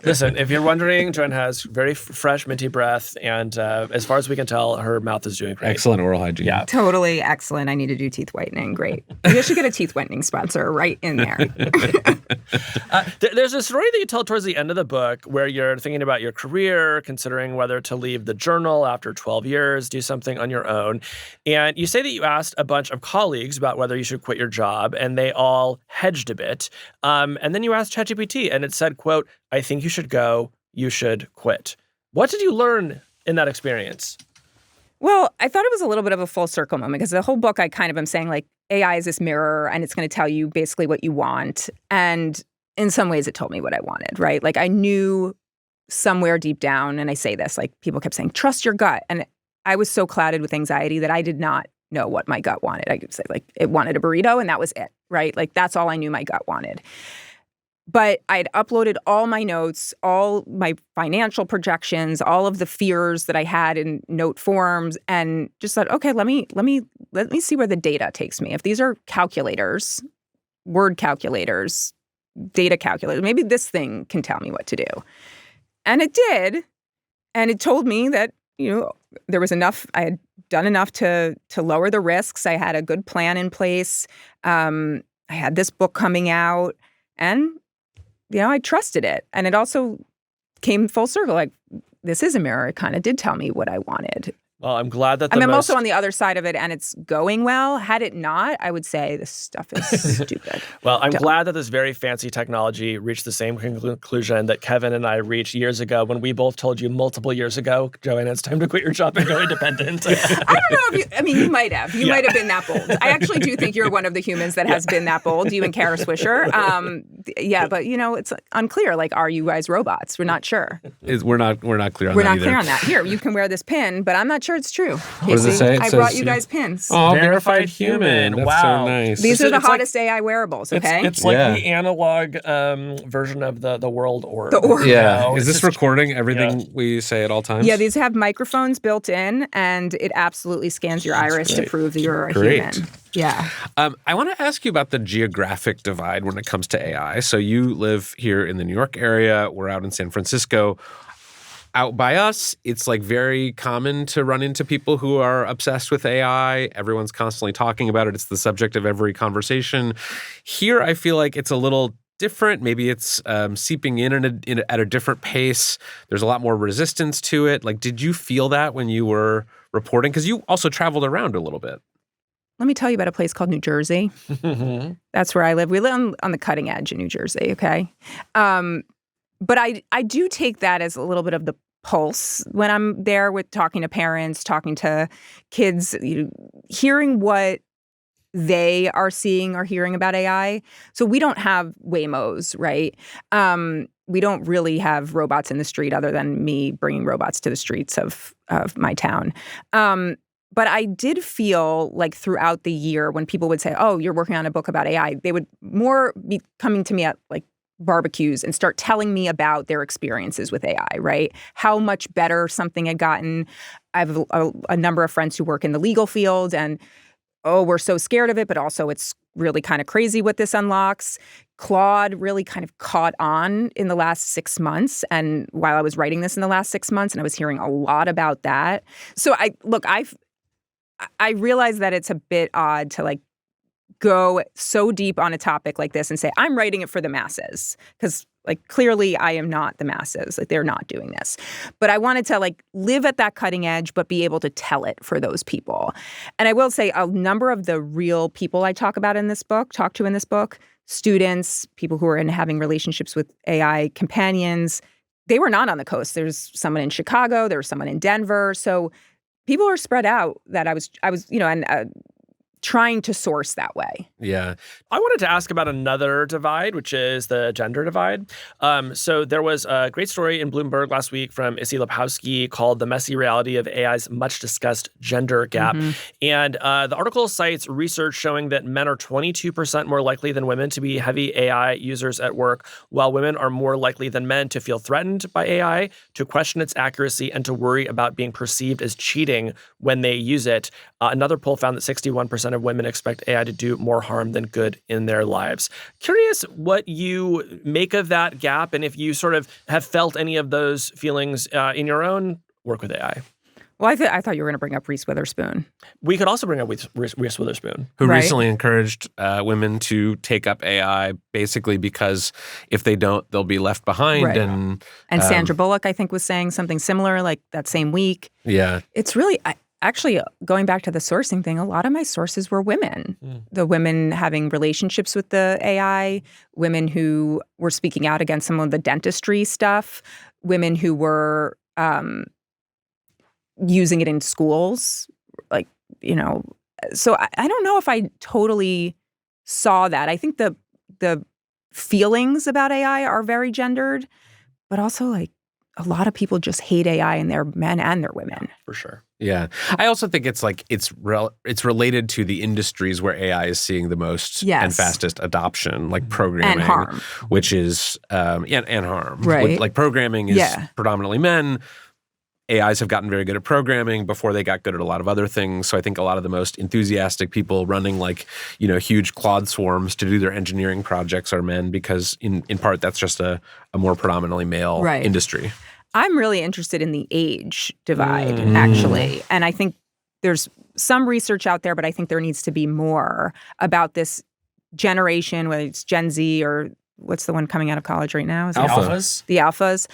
Speaker 2: Listen, if you're wondering, Joanna has very fresh, minty breath. And as far as we can tell, her mouth is doing great.
Speaker 1: Excellent oral hygiene.
Speaker 2: Yeah.
Speaker 3: Totally excellent. I need to do teeth whitening. Great. You should get a teeth whitening sponsor right in there.
Speaker 2: There's a story that you tell towards the end of the book where you're thinking about your career, considering whether to leave the journal after 12 years, do something on your own. And you say that you asked a bunch of colleagues about whether you should quit your job, and they all hedged a bit. And then you asked ChatGPT and it said, quote, I think you should go, you should quit. What did you learn in that experience?
Speaker 3: Well, I thought it was a little bit of a full circle moment because the whole book I kind of am saying like AI is this mirror and it's going to tell you basically what you want. And in some ways it told me what I wanted, right? Like I knew somewhere deep down, and I say this, like people kept saying, trust your gut. And I was so clouded with anxiety that I did not know what my gut wanted. I could say like it wanted a burrito and that was it, right? Like that's all I knew my gut wanted. But I'd uploaded all my notes, all my financial projections, all of the fears that I had in note forms, and just thought, okay, let me see where the data takes me. If these are calculators, word calculators, data calculators, maybe this thing can tell me what to do. And it did. And it told me that, there was enough, I had done enough to lower the risks. I had a good plan in place. I had this book coming out, and I trusted it. And it also came full circle. Like, this is a mirror. It kind of did tell me what I wanted.
Speaker 2: Well, I'm glad that
Speaker 3: I'm also on the other side of it, and it's going well. Had it not, I would say this stuff is stupid.
Speaker 2: Well, I'm glad that this very fancy technology reached the same conclusion that Kevin and I reached years ago when we both told you multiple years ago, Joanna, it's time to quit your job and go independent.
Speaker 3: I don't know if you might have. You might have been that bold. I actually do think you're one of the humans that has been that bold, you and Kara Swisher. But it's unclear. Like, are you guys robots? We're not sure.
Speaker 1: We're not clear on that either.
Speaker 3: We're not clear on that. Here, you can wear this pin, but I'm not sure it's true.
Speaker 1: What does it say?
Speaker 3: I brought you guys pins.
Speaker 1: Oh, verified human. That's
Speaker 2: wow.
Speaker 1: so nice.
Speaker 3: These are the hottest AI wearables, okay?
Speaker 2: It's like the analog version of the world orb.
Speaker 3: The orb.
Speaker 1: Yeah. Is this recording everything we say at all times?
Speaker 3: Yeah, these have microphones built in, and it absolutely scans your iris to prove that you're a human. Yeah.
Speaker 1: I want to ask you about the geographic divide when it comes to AI. So you live here in the New York area. We're out in San Francisco. Out by us, it's like very common to run into people who are obsessed with AI. Everyone's constantly talking about it. It's the subject of every conversation. Here, I feel like it's a little different. Maybe it's seeping in at a different pace. There's a lot more resistance to it. Like, did you feel that when you were reporting? Because you also traveled around a little bit.
Speaker 3: Let me tell you about a place called New Jersey. That's where I live. We live on the cutting edge in New Jersey, okay? But I do take that as a little bit of the pulse when I'm there with talking to parents, talking to kids, hearing what they are seeing or hearing about AI. So we don't have Waymos, right? We don't really have robots in the street other than me bringing robots to the streets of my town. But I did feel like throughout the year when people would say, oh, you're working on a book about AI, they would more be coming to me at like barbecues and start telling me about their experiences with AI, right? How much better something had gotten. I have a number of friends who work in the legal field and, oh, we're so scared of it, but also it's really kind of crazy what this unlocks. Claude really kind of caught on in the last 6 months. And while I was writing this in the last 6 months, and I was hearing a lot about that. So I realize that it's a bit odd to like go so deep on a topic like this and say, I'm writing it for the masses. Because like clearly I am not the masses. Like they're not doing this. But I wanted to like live at that cutting edge, but be able to tell it for those people. And I will say a number of the real people I talk to in this book, students, people who are in having relationships with AI companions, they were not on the coast. There's someone in Chicago, there was someone in Denver. So people are spread out that I was, trying to source that way.
Speaker 1: Yeah.
Speaker 2: I wanted to ask about another divide, which is the gender divide. So there was a great story in Bloomberg last week from Issy Lepowski called The Messy Reality of AI's Much Discussed Gender Gap.
Speaker 3: Mm-hmm.
Speaker 2: And the article cites research showing that men are 22% more likely than women to be heavy AI users at work, while women are more likely than men to feel threatened by AI, to question its accuracy, and to worry about being perceived as cheating when they use it. Another poll found that 61% of women expect AI to do more harm than good in their lives. Curious what you make of that gap and if you sort of have felt any of those feelings in your own work with AI.
Speaker 3: Well, I thought you were going to bring up Reese Witherspoon.
Speaker 2: We could also bring up Reese Witherspoon.
Speaker 1: Who
Speaker 3: Right.
Speaker 1: recently encouraged women to take up AI basically because if they don't, they'll be left behind.
Speaker 3: Right.
Speaker 1: And
Speaker 3: Sandra Bullock, I think, was saying something similar like that same week.
Speaker 1: yeah.
Speaker 3: It's really, actually, going back to the sourcing thing, a lot of my sources were women. The women having relationships with the AI, women who were speaking out against some of the dentistry stuff, women who were using it in schools, like, so I don't know if I totally saw that. I think the feelings about AI are very gendered, but also like a lot of people just hate AI and they're men and they're women.
Speaker 2: For sure.
Speaker 1: Yeah. I also think it's like it's related to the industries where AI is seeing the most
Speaker 3: Yes.
Speaker 1: and fastest adoption, like programming.
Speaker 3: And harm.
Speaker 1: Which is, and harm.
Speaker 3: Right.
Speaker 1: Like programming is
Speaker 3: Yeah.
Speaker 1: predominantly men. AIs have gotten very good at programming before they got good at a lot of other things. So I think a lot of the most enthusiastic people running like, huge Claude swarms to do their engineering projects are men because in part that's just a more predominantly male
Speaker 3: Right.
Speaker 1: industry.
Speaker 3: I'm really interested in the age divide, actually. And I think there's some research out there, but I think there needs to be more about this generation, whether it's Gen Z or what's the one coming out of college right now? Is it
Speaker 1: Alpha.
Speaker 2: Alphas?
Speaker 3: The alphas.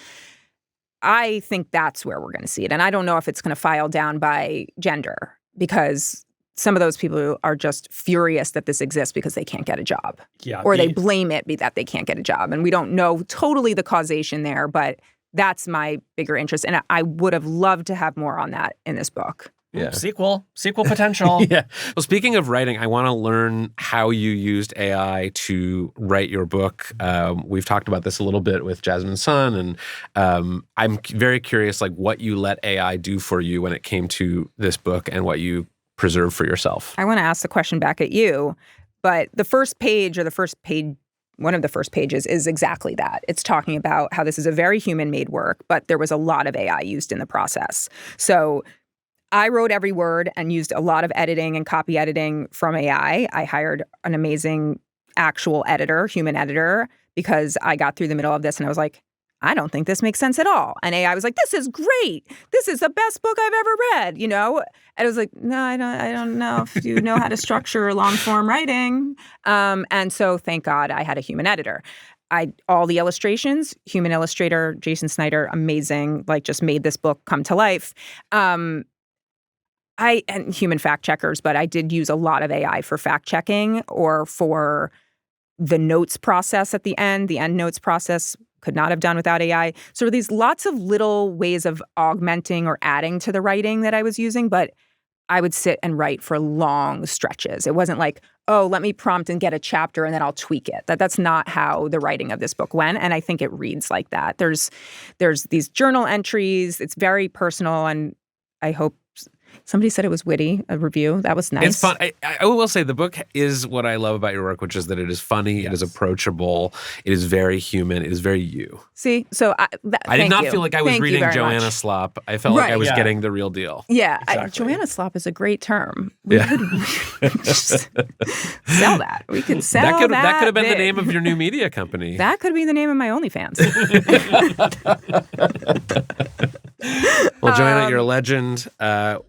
Speaker 3: I think that's where we're going to see it. And I don't know if it's going to file down by gender because some of those people are just furious that this exists because they can't get a job.
Speaker 2: Yeah.
Speaker 3: Or they blame it that they can't get a job. And we don't know totally the causation there, but that's my bigger interest. And I would have loved to have more on that in this book.
Speaker 1: Yeah.
Speaker 2: Sequel potential.
Speaker 1: Yeah. Well, speaking of writing, I want to learn how you used AI to write your book. We've talked about this a little bit with Jasmine Sun, and I'm very curious, like what you let AI do for you when it came to this book and what you preserved for yourself.
Speaker 3: I want to ask the question back at you, but the first page, one of the first pages is exactly that. It's talking about how this is a very human-made work, but there was a lot of AI used in the process. So I wrote every word and used a lot of editing and copy editing from AI. I hired an amazing actual editor, human editor, because I got through the middle of this and I was like, I don't think this makes sense at all. And AI was like, this is great. This is the best book I've ever read, And I was like, no, I don't know if you know how to structure long form writing. And so thank God I had a human editor. All the illustrations, human illustrator, Jason Snyder, amazing, like just made this book come to life. And human fact checkers, but I did use a lot of AI for fact checking or for the notes process at the end notes process. Could not have done without AI. So these lots of little ways of augmenting or adding to the writing that I was using, but I would sit and write for long stretches. It wasn't like, oh, let me prompt and get a chapter and then I'll tweak it. That's not how the writing of this book went. And I think it reads like that. There's these journal entries. It's very personal. And I hope somebody said it was witty, a review. That was nice.
Speaker 1: It's fun. I will say the book is what I love about your work, which is that it is funny, it is approachable, it is very human, it is very you.
Speaker 3: See, so I
Speaker 1: did not feel like I was reading Joanna Slop. I felt like I was getting the real deal.
Speaker 3: Yeah,
Speaker 2: Exactly.
Speaker 3: Joanna Slop is a great term. We could just sell that. We could sell that.
Speaker 1: That could have been the
Speaker 3: big.
Speaker 1: name of your new media company.
Speaker 3: That could be the name of my OnlyFans.
Speaker 1: Well, Joanna, you're a legend.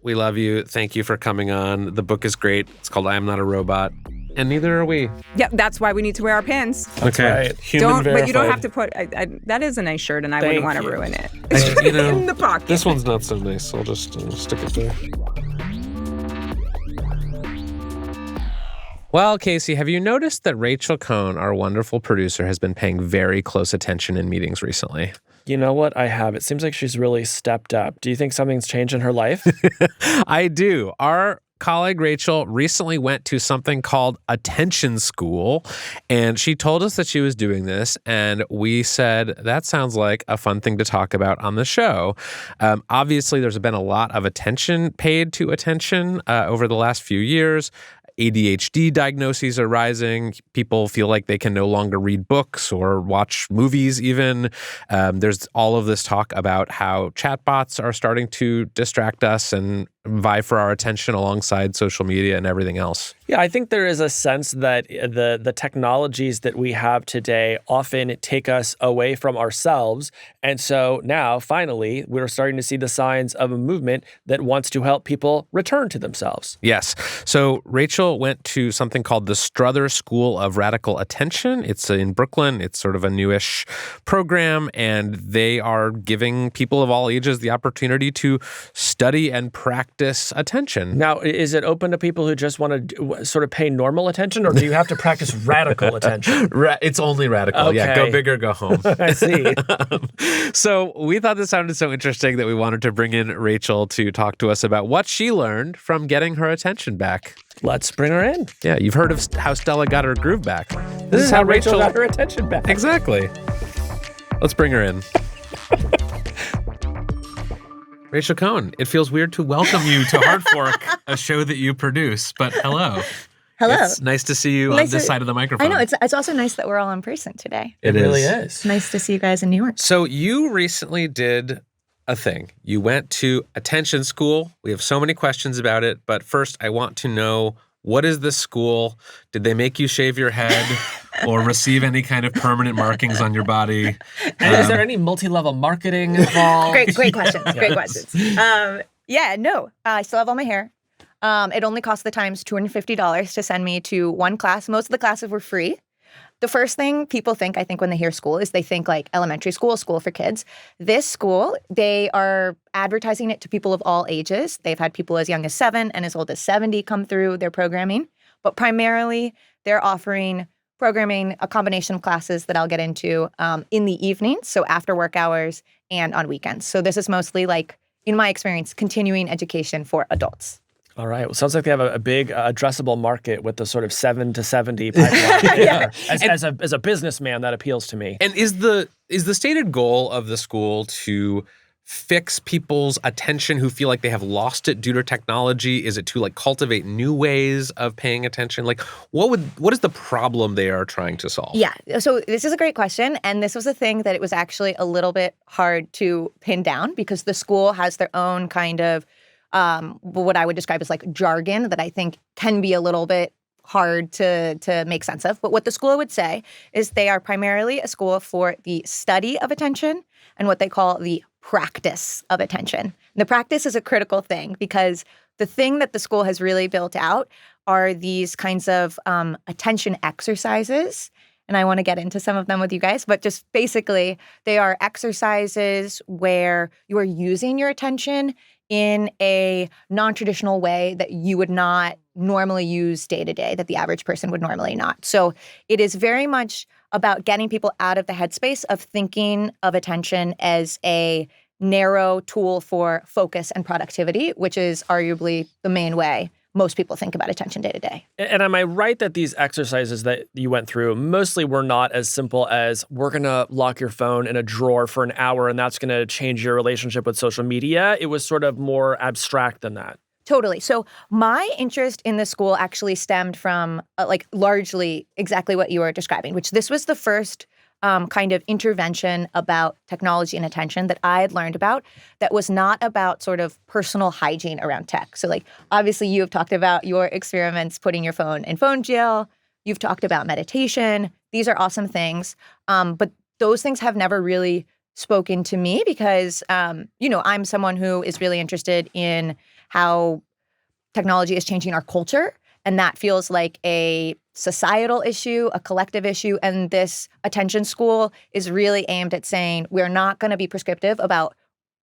Speaker 1: We love you. Thank you for coming on. The book is great. It's called I Am Not a Robot. And neither are we.
Speaker 3: Yeah, that's why we need to wear our pins.
Speaker 1: Okay.
Speaker 2: Right.
Speaker 1: Human verified.
Speaker 3: But you don't have to put. that is a nice shirt, and I wouldn't want to ruin it.
Speaker 1: You know,
Speaker 3: in the pocket.
Speaker 1: This one's not so nice. I'll just stick it there. Well, Casey, have you noticed that Rachel Cohn, our wonderful producer, has been paying very close attention in meetings recently?
Speaker 2: You know what? I have. It seems like she's really stepped up. Do you think something's changed in her life?
Speaker 1: I do. Our colleague Rachel recently went to something called Attention School, and she told us that she was doing this, and we said, that sounds like a fun thing to talk about on the show. Obviously, there's been a lot of attention paid to attention over the last few years. ADHD diagnoses are rising. People feel like they can no longer read books or watch movies even. There's all of this talk about how chatbots are starting to distract us and vie for our attention alongside social media and everything else.
Speaker 2: Yeah, I think there is a sense that the technologies that we have today often take us away from ourselves. And so now, finally, we're starting to see the signs of a movement that wants to help people return to themselves.
Speaker 1: Yes. So Rachel went to something called the Strother School of Radical Attention. It's in Brooklyn. It's sort of a newish program, and they are giving people of all ages the opportunity to study and practice attention.
Speaker 2: Now, is it open to people who just want to sort of pay normal attention, or do you have to practice radical attention?
Speaker 1: It's only radical.
Speaker 2: Okay.
Speaker 1: Yeah, go big or go home.
Speaker 2: I see.
Speaker 1: So we thought this sounded so interesting that we wanted to bring in Rachel to talk to us about what she learned from getting her attention back.
Speaker 2: Let's bring her in.
Speaker 1: Yeah, you've heard of how Stella got her groove back.
Speaker 2: This is how Rachel got her attention back.
Speaker 1: Exactly. Let's bring her in. Rachel Cohn, it feels weird to welcome you to Hard Fork, a show that you produce, but hello.
Speaker 6: Hello.
Speaker 1: It's nice to see you on this side of the microphone.
Speaker 6: I know. It's also nice that we're all in person today.
Speaker 2: It really is.
Speaker 6: Nice to see you guys in New York.
Speaker 1: So you recently did a thing. You went to Attention School. We have so many questions about it, but first I want to know, what is this school? Did they make you shave your head or receive any kind of permanent markings on your body?
Speaker 2: And is there any multi-level marketing involved?
Speaker 6: Great questions. Great questions. No, I still have all my hair. It only cost the Times $250 to send me to one class. Most of the classes were free. The first thing people think, I think, when they hear school is they think like elementary school for kids. This school, they are advertising it to people of all ages. They've had people as young as 7 and as old as 70 come through their programming. But primarily, they're offering programming, a combination of classes that I'll get into in the evenings, so after work hours and on weekends. So this is mostly like, in my experience, continuing education for adults.
Speaker 2: All right. Well, sounds like they have a big addressable market with the sort of 7 to 70 pipeline.
Speaker 6: Yeah.
Speaker 2: As a businessman, that appeals to me.
Speaker 1: And is the stated goal of the school to fix people's attention who feel like they have lost it due to technology? Is it to like cultivate new ways of paying attention? Like what is the problem they are trying to solve?
Speaker 6: Yeah. So this is a great question. And this was a thing that it was actually a little bit hard to pin down because the school has their own kind of what I would describe as like jargon that I think can be a little bit hard to make sense of. But what the school would say is they are primarily a school for the study of attention and what they call the practice of attention. And the practice is a critical thing because the thing that the school has really built out are these kinds of attention exercises. And I want to get into some of them with you guys, but just basically they are exercises where you are using your attention in a non-traditional way that you would not normally use day to day, that the average person would normally not. So it is very much about getting people out of the headspace of thinking of attention as a narrow tool for focus and productivity, which is arguably the main way most people think about attention day to day.
Speaker 2: And am I right that these exercises that you went through mostly were not as simple as we're going to lock your phone in a drawer for an hour and that's going to change your relationship with social media? It was sort of more abstract than that.
Speaker 6: Totally. So my interest in the school actually stemmed from largely exactly what you were describing, which this was the first kind of intervention about technology and attention that I had learned about that was not about sort of personal hygiene around tech. So obviously you have talked about your experiments putting your phone in phone jail. You've talked about meditation. These are awesome things. But those things have never really spoken to me because, I'm someone who is really interested in how technology is changing our culture. And that feels like a societal issue, a collective issue. And this attention school is really aimed at saying, we're not going to be prescriptive about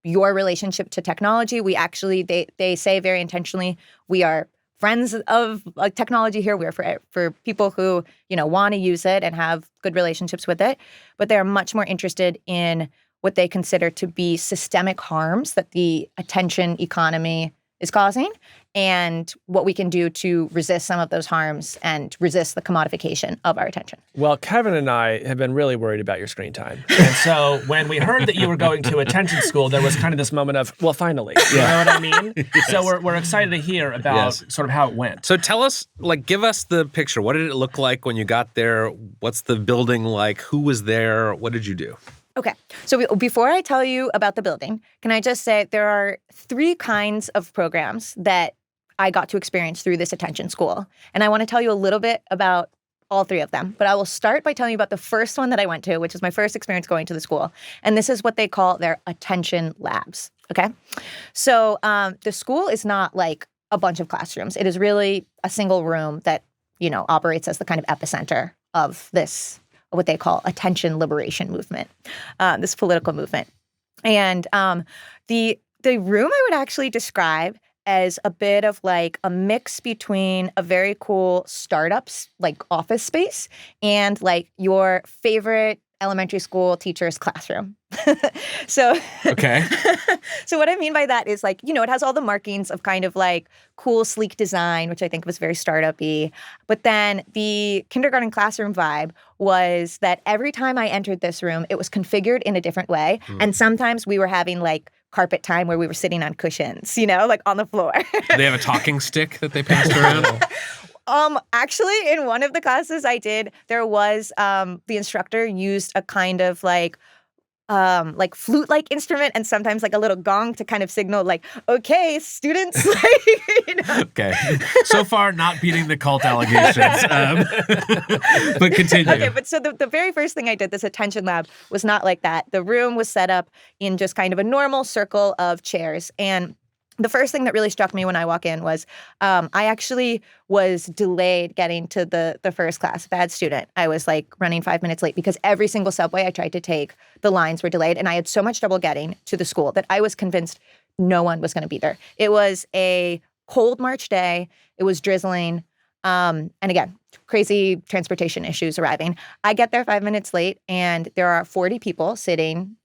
Speaker 6: your relationship to technology. We actually, they say very intentionally, we are friends of technology here. We're for people who, want to use it and have good relationships with it. But they're much more interested in what they consider to be systemic harms that the attention economy is causing and what we can do to resist some of those harms and resist the commodification of our attention.
Speaker 2: Well, Kevin and I have been really worried about your screen time. And so when we heard that you were going to attention school, there was kind of this moment of, well, finally, you know what I mean? Yes. So we're excited to hear about sort of how it went.
Speaker 1: So tell us, give us the picture. What did it look like when you got there? What's the building like? Who was there? What did you do?
Speaker 6: Okay. So before I tell you about the building, can I just say there are 3 kinds of programs that I got to experience through this attention school. And I want to tell you a little bit about all 3 of them. But I will start by telling you about the first one that I went to, which was my first experience going to the school. And this is what they call their attention labs. Okay. So the school is not like a bunch of classrooms. It is really a single room that, operates as the kind of epicenter of this what they call attention liberation movement, this political movement. And the room I would actually describe as a bit of like a mix between a very cool startups like office space and like your favorite elementary school teacher's classroom. So
Speaker 1: okay.
Speaker 6: So what I mean by that is it has all the markings of kind of like cool, sleek design, which I think was very startup-y. But then the kindergarten classroom vibe was that every time I entered this room, it was configured in a different way. And sometimes we were having carpet time where we were sitting on cushions, on the floor.
Speaker 1: Do they have a talking stick that they passed around?
Speaker 6: Actually, in one of the classes I did, there was the instructor used a kind of flute-like instrument and sometimes a little gong to kind of signal okay, students.
Speaker 1: Okay. So far, not beating the cult allegations. But continue.
Speaker 6: Okay, but so the very first thing I did, this attention lab, was not like that. The room was set up in just kind of a normal circle of chairs. And the first thing that really struck me when I walk in was I actually was delayed getting to the first class, bad student. I was running 5 minutes late because every single subway I tried to take, the lines were delayed. And I had so much trouble getting to the school that I was convinced no one was going to be there. It was a cold March day. It was drizzling. And again, crazy transportation issues arriving. I get there 5 minutes late and there are 40 people sitting,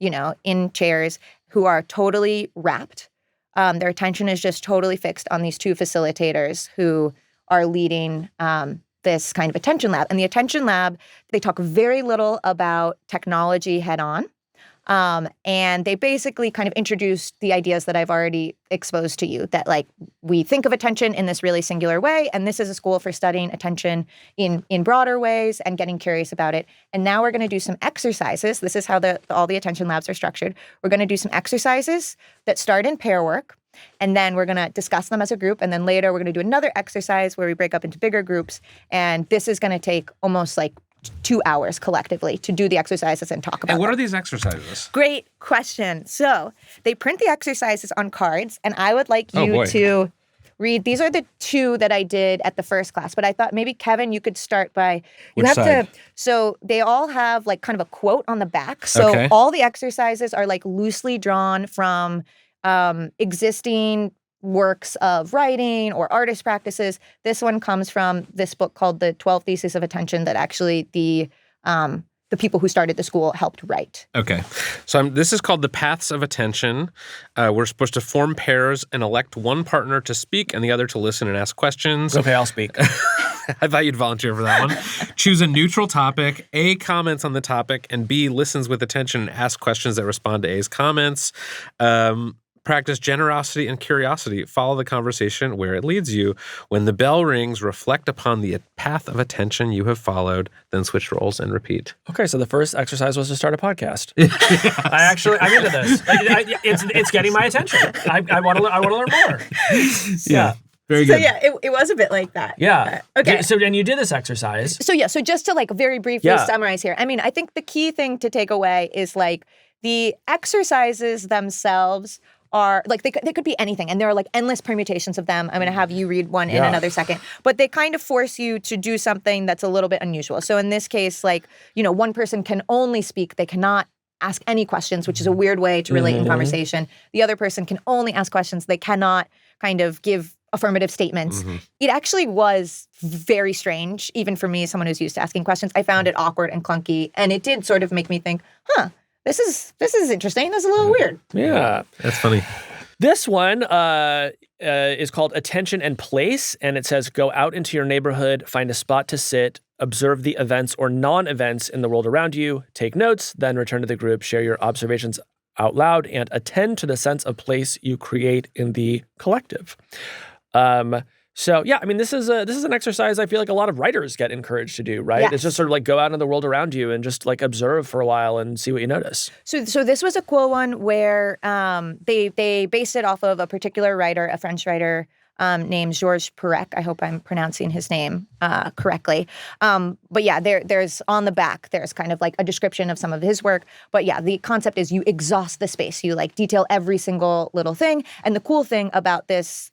Speaker 6: in chairs who are totally wrapped. Their attention is just totally fixed on these 2 facilitators who are leading this kind of attention lab. And the attention lab, they talk very little about technology head on. And they basically kind of introduced the ideas that I've already exposed to you, that we think of attention in this really singular way. And this is a school for studying attention in broader ways and getting curious about it. And now we're going to do some exercises. This is how all the attention labs are structured. We're going to do some exercises that start in pair work. And then we're going to discuss them as a group. And then later we're going to do another exercise where we break up into bigger groups. And this is going to take almost 2 hours collectively to do the exercises and talk about
Speaker 1: And what
Speaker 6: them.
Speaker 1: are these exercises?
Speaker 6: Great question. So they print the exercises on cards, and I would like you to read. These are the 2 that I did at the first class, but I thought maybe, Kevin, you could start by,
Speaker 1: Which side?
Speaker 6: So they all have kind of a quote on the back. So all the exercises are loosely drawn from existing works of writing or artist practices. This one comes from this book called The 12 Theses of Attention that actually the the people who started the school helped write.
Speaker 1: Okay. So this is called the Paths of Attention. We're supposed to form pairs and elect one partner to speak and the other to listen and ask questions.
Speaker 2: Okay, I'll speak.
Speaker 1: I thought you'd volunteer for that one. Choose a neutral topic. A, comments on the topic, and B, listens with attention and asks questions that respond to A's comments. Practice generosity and curiosity. Follow the conversation where it leads you. When the bell rings, reflect upon the path of attention you have followed, then switch roles and repeat.
Speaker 2: Okay, so the first exercise was to start a podcast. I'm into this. It's getting my attention. I want to learn more. Yeah.
Speaker 1: Very
Speaker 6: So
Speaker 1: good.
Speaker 6: yeah, it was a bit like that.
Speaker 2: Yeah.
Speaker 6: Okay.
Speaker 2: So and you did this exercise.
Speaker 6: So just to like very briefly summarize here. I mean, I think the key thing to take away is like the exercises themselves are like they could be anything, and there are like endless permutations of them. I'm going to have you read one in another second, but they kind of force you to do something that's a little bit unusual. So in this case, like, you know, one person can only speak; they cannot ask any questions, which is a weird way to relate in conversation. The other person can only ask questions; they cannot kind of give affirmative statements. It actually was very strange, even for me, someone who's used to asking questions. I found it awkward and clunky, and it did sort of make me think, this is interesting. This is a little weird.
Speaker 2: Yeah.
Speaker 1: That's funny.
Speaker 2: This one is called Attention and Place, and it says, go out into your neighborhood, find a spot to sit, observe the events or non-events in the world around you, take notes, then return to the group, share your observations out loud, and attend to the sense of place you create in the collective. So yeah, I mean, this is an exercise I feel like a lot of writers get encouraged to do, right?
Speaker 6: Yes.
Speaker 2: It's just sort of like go out in the world around you and just like observe for a while and see what you notice.
Speaker 6: So this was a cool one where they based it off of a particular writer, a French writer named Georges Perec. I hope I'm pronouncing his name correctly. But yeah, there's on the back, there's kind of like a description of some of his work. But yeah, the concept is you exhaust the space. You like detail every single little thing. And the cool thing about this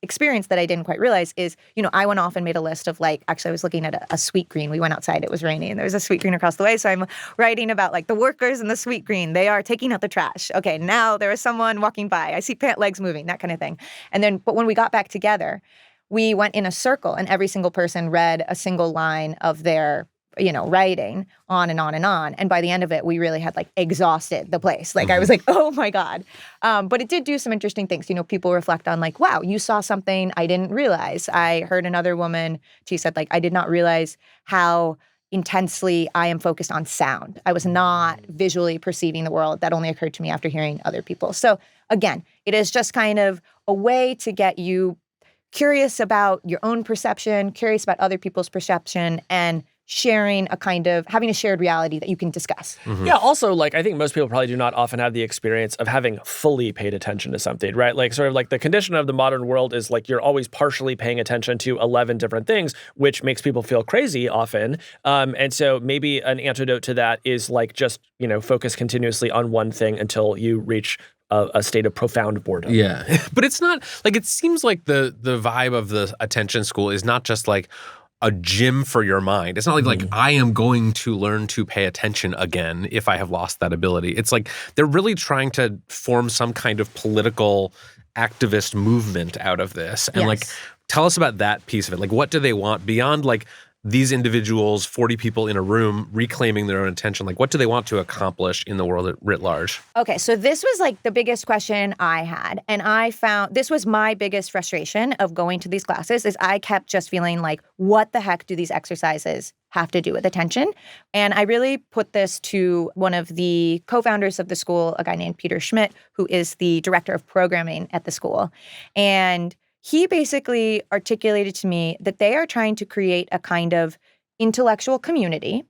Speaker 6: experience that I didn't quite realize is, you know, I went off and made a list of like, actually I was looking at a sweet green. We went outside, it was raining, and there was a sweet green across the way. So I'm writing about like the workers in the sweet green. They are taking out the trash. Okay, now there is someone walking by. I see pant legs moving, that kind of thing. And then, but when we got back together, we went in a circle and every single person read a single line of their, you know, writing on and on and on. And by the end of it, we really had like exhausted the place. Like I was like, oh my God. But it did do some interesting things. You know, people reflect on like, wow, you saw something I didn't realize. I heard another woman, she said like, I did not realize how intensely I am focused on sound. I was not visually perceiving the world. That only occurred to me after hearing other people. So again, it is just kind of a way to get you curious about your own perception, curious about other people's perception, and sharing a kind of, having a shared reality that you can discuss.
Speaker 2: Yeah, also, like, I think most people probably do not often have the experience of having fully paid attention to something, right? Like, sort of like the condition of the modern world is like you're always partially paying attention to 11 different things, which makes people feel crazy often. And so maybe an antidote to that is like just, you know, focus continuously on one thing until you reach a state of profound boredom.
Speaker 1: Yeah. But it's not, like, it seems like the vibe of the attention school is not just like a gym for your mind. It's not like I am going to learn to pay attention again if I have lost that ability. It's like they're really trying to form some kind of political activist movement out of this. And like, tell us about that piece of it. Like, what do they want beyond like these individuals, 40 people in a room reclaiming their own attention? Like, what do they want to accomplish in the world writ large?
Speaker 6: Okay, so this was like the biggest question I had. And I found this was my biggest frustration of going to these classes is I kept just feeling like, what the heck do these exercises have to do with attention? And I really put this to one of the co-founders of the school, a guy named Peter Schmidt, who is the director of programming at the school. And he basically articulated to me that they are trying to create a kind of intellectual community,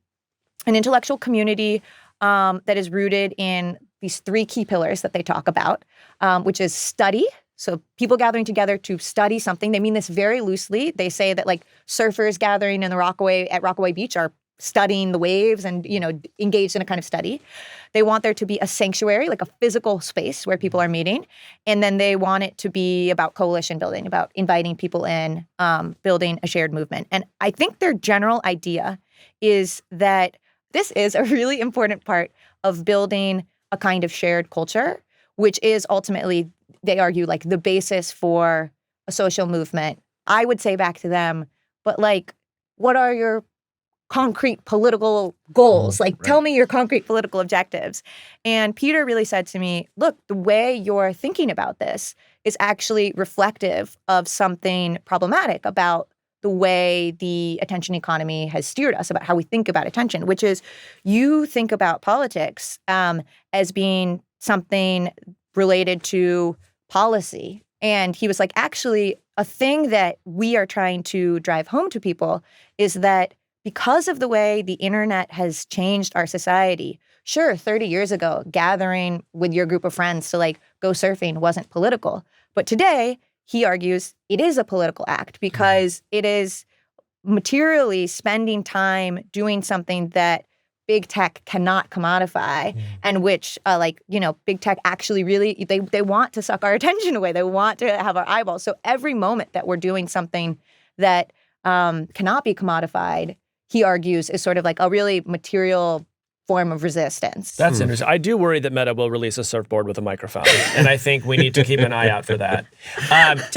Speaker 6: an intellectual community that is rooted in these three key pillars that they talk about, which is study. So people gathering together to study something. They mean this very loosely. They say that like surfers gathering in the Rockaway Beach are studying the waves and, you know, engaged in a kind of study. They want there to be a sanctuary, like a physical space where people are meeting. And then they want it to be about coalition building, about inviting people in, building a shared movement. And I think their general idea is that this is a really important part of building a kind of shared culture, which is ultimately, they argue, like the basis for a social movement. I would say back to them, but like, what are your concrete political goals. Like, tell me your concrete political objectives. And Peter really said to me, look, the way you're thinking about this is actually reflective of something problematic about the way the attention economy has steered us, about how we think about attention, which is you think about politics as being something related to policy. And he was like, actually, a thing that we are trying to drive home to people is that because of the way the internet has changed our society, sure, 30 years ago, gathering with your group of friends to like go surfing wasn't political. But today, he argues it is a political act because it is materially spending time doing something that big tech cannot commodify and which big tech actually really, they want to suck our attention away. They want to have our eyeballs. So every moment that we're doing something that cannot be commodified, he argues, is sort of like a really material form of resistance.
Speaker 2: That's interesting. I do worry that Meta will release a surfboard with a microphone, and I think we need to keep an eye out for that.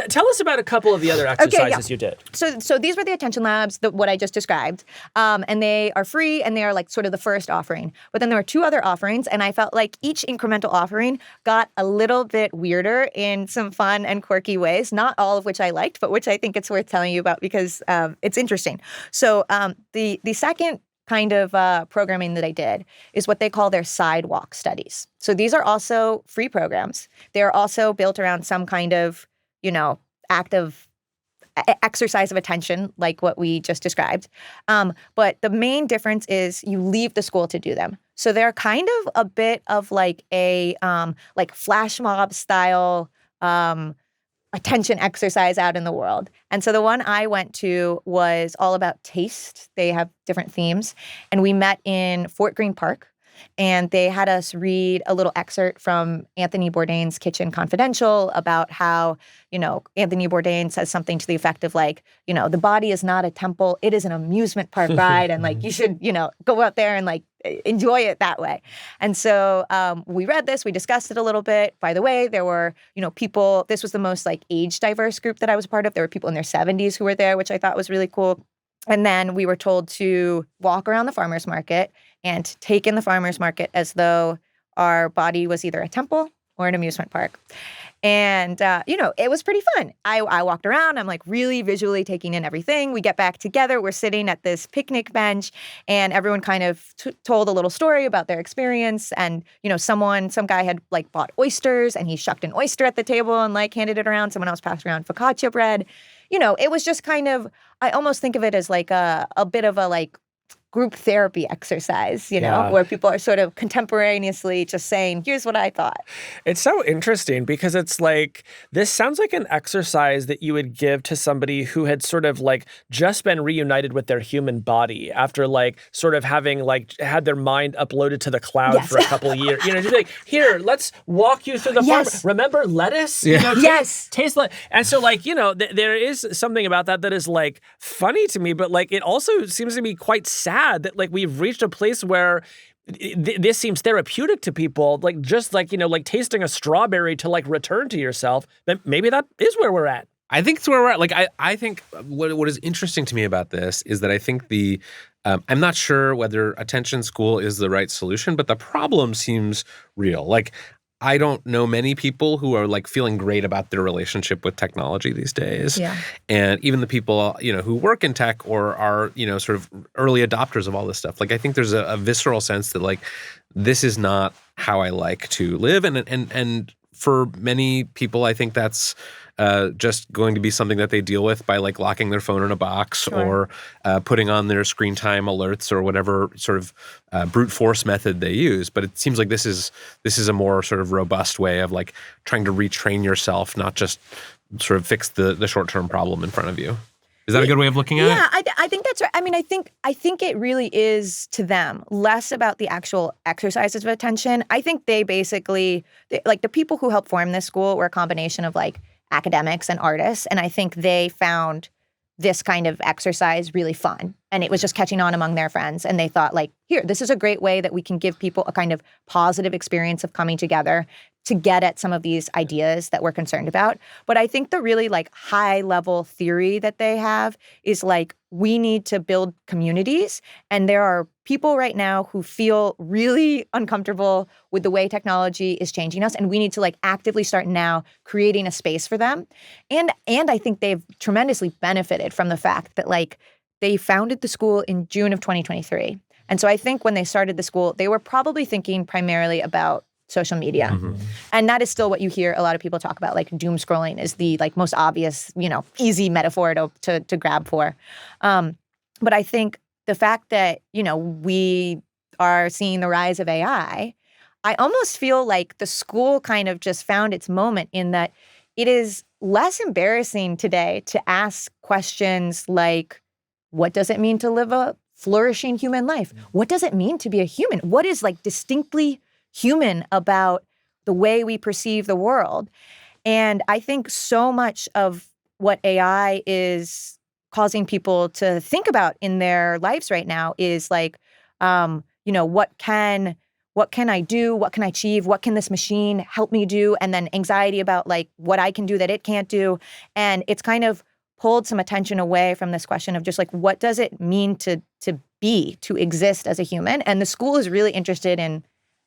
Speaker 2: Tell us about a couple of the other exercises you did.
Speaker 6: So these were the attention labs, what I just described, and they are free, and they are like sort of the first offering. But then there were two other offerings, and I felt like each incremental offering got a little bit weirder in some fun and quirky ways, not all of which I liked, but which I think it's worth telling you about because it's interesting. So the second kind of programming that I did is what they call their sidewalk studies. So these are also free programs. They're also built around some kind of, active exercise of attention, like what we just described. But the main difference is you leave the school to do them. So they're kind of a bit of like a flash mob style attention exercise out in the world. And so the one I went to was all about taste. They have different themes. And we met in Fort Greene Park. And they had us read a little excerpt from Anthony Bourdain's Kitchen Confidential about how, Anthony Bourdain says something to the effect of like, the body is not a temple, it is an amusement park ride. And like, you should, go out there and like enjoy it that way. And so we read this, we discussed it a little bit. By the way, there were, people, this was the most like age diverse group that I was part of. There were people in their 70s who were there, which I thought was really cool. And then we were told to walk around the farmer's market and take in the farmer's market as though our body was either a temple or an amusement park. And, it was pretty fun. I walked around. I'm like really visually taking in everything. We get back together. We're sitting at this picnic bench and everyone kind of told a little story about their experience. And, some guy had like bought oysters and he shucked an oyster at the table and like handed it around. Someone else passed around focaccia bread. It was just kind of, I almost think of it as like a bit of a like group therapy exercise, where people are sort of contemporaneously just saying, here's what I thought.
Speaker 2: It's so interesting because it's like, this sounds like an exercise that you would give to somebody who had sort of like just been reunited with their human body after like sort of having like had their mind uploaded to the cloud for a couple of years. Just be like, here, let's walk you through the farm. Remember lettuce? Taste lettuce. And so like, there is something about that is like funny to me, but like it also seems to be quite sad that like we've reached a place where this seems therapeutic to people, like just like, like tasting a strawberry to like return to yourself. Then maybe that is where we're at.
Speaker 1: I think it's where we're at. Like, I think what is interesting to me about this is that I think I'm not sure whether attention school is the right solution, but the problem seems real. Like, I don't know many people who are like feeling great about their relationship with technology these days. Yeah. And even the people, who work in tech or are, sort of early adopters of all this stuff. Like, I think there's a visceral sense that like, this is not how I like to live. And for many people, I think that's just going to be something that they deal with by like locking their phone in a box or putting on their screen time alerts or whatever sort of brute force method they use. But it seems like this is a more sort of robust way of like trying to retrain yourself, not just sort of fix the short-term problem in front of you. Is that a good way of looking at it?
Speaker 6: Yeah, I think that's right. I mean, I think it really is to them less about the actual exercises of attention. I think they basically, like the people who helped form this school were a combination of like academics and artists. And I think they found this kind of exercise really fun. And it was just catching on among their friends. And they thought like, here, this is a great way that we can give people a kind of positive experience of coming together to get at some of these ideas that we're concerned about. But I think the really like high level theory that they have is like, we need to build communities. And there are people right now who feel really uncomfortable with the way technology is changing us. And we need to like actively start now creating a space for them. And I think they've tremendously benefited from the fact that like they founded the school in June of 2023. And so I think when they started the school, they were probably thinking primarily about social media. And that is still what you hear a lot of people talk about, like doom scrolling is the like most obvious, easy metaphor to grab for. But I think the fact that, we are seeing the rise of AI, I almost feel like the school kind of just found its moment in that it is less embarrassing today to ask questions like, what does it mean to live a flourishing human life? What does it mean to be a human? What is like distinctly human about the way we perceive the world? And I think so much of what AI is causing people to think about in their lives right now is like, what can I do? What can I achieve? What can this machine help me do? And then anxiety about like what I can do that it can't do. And it's kind of pulled some attention away from this question of just like, what does it mean to exist as a human? And the school is really interested in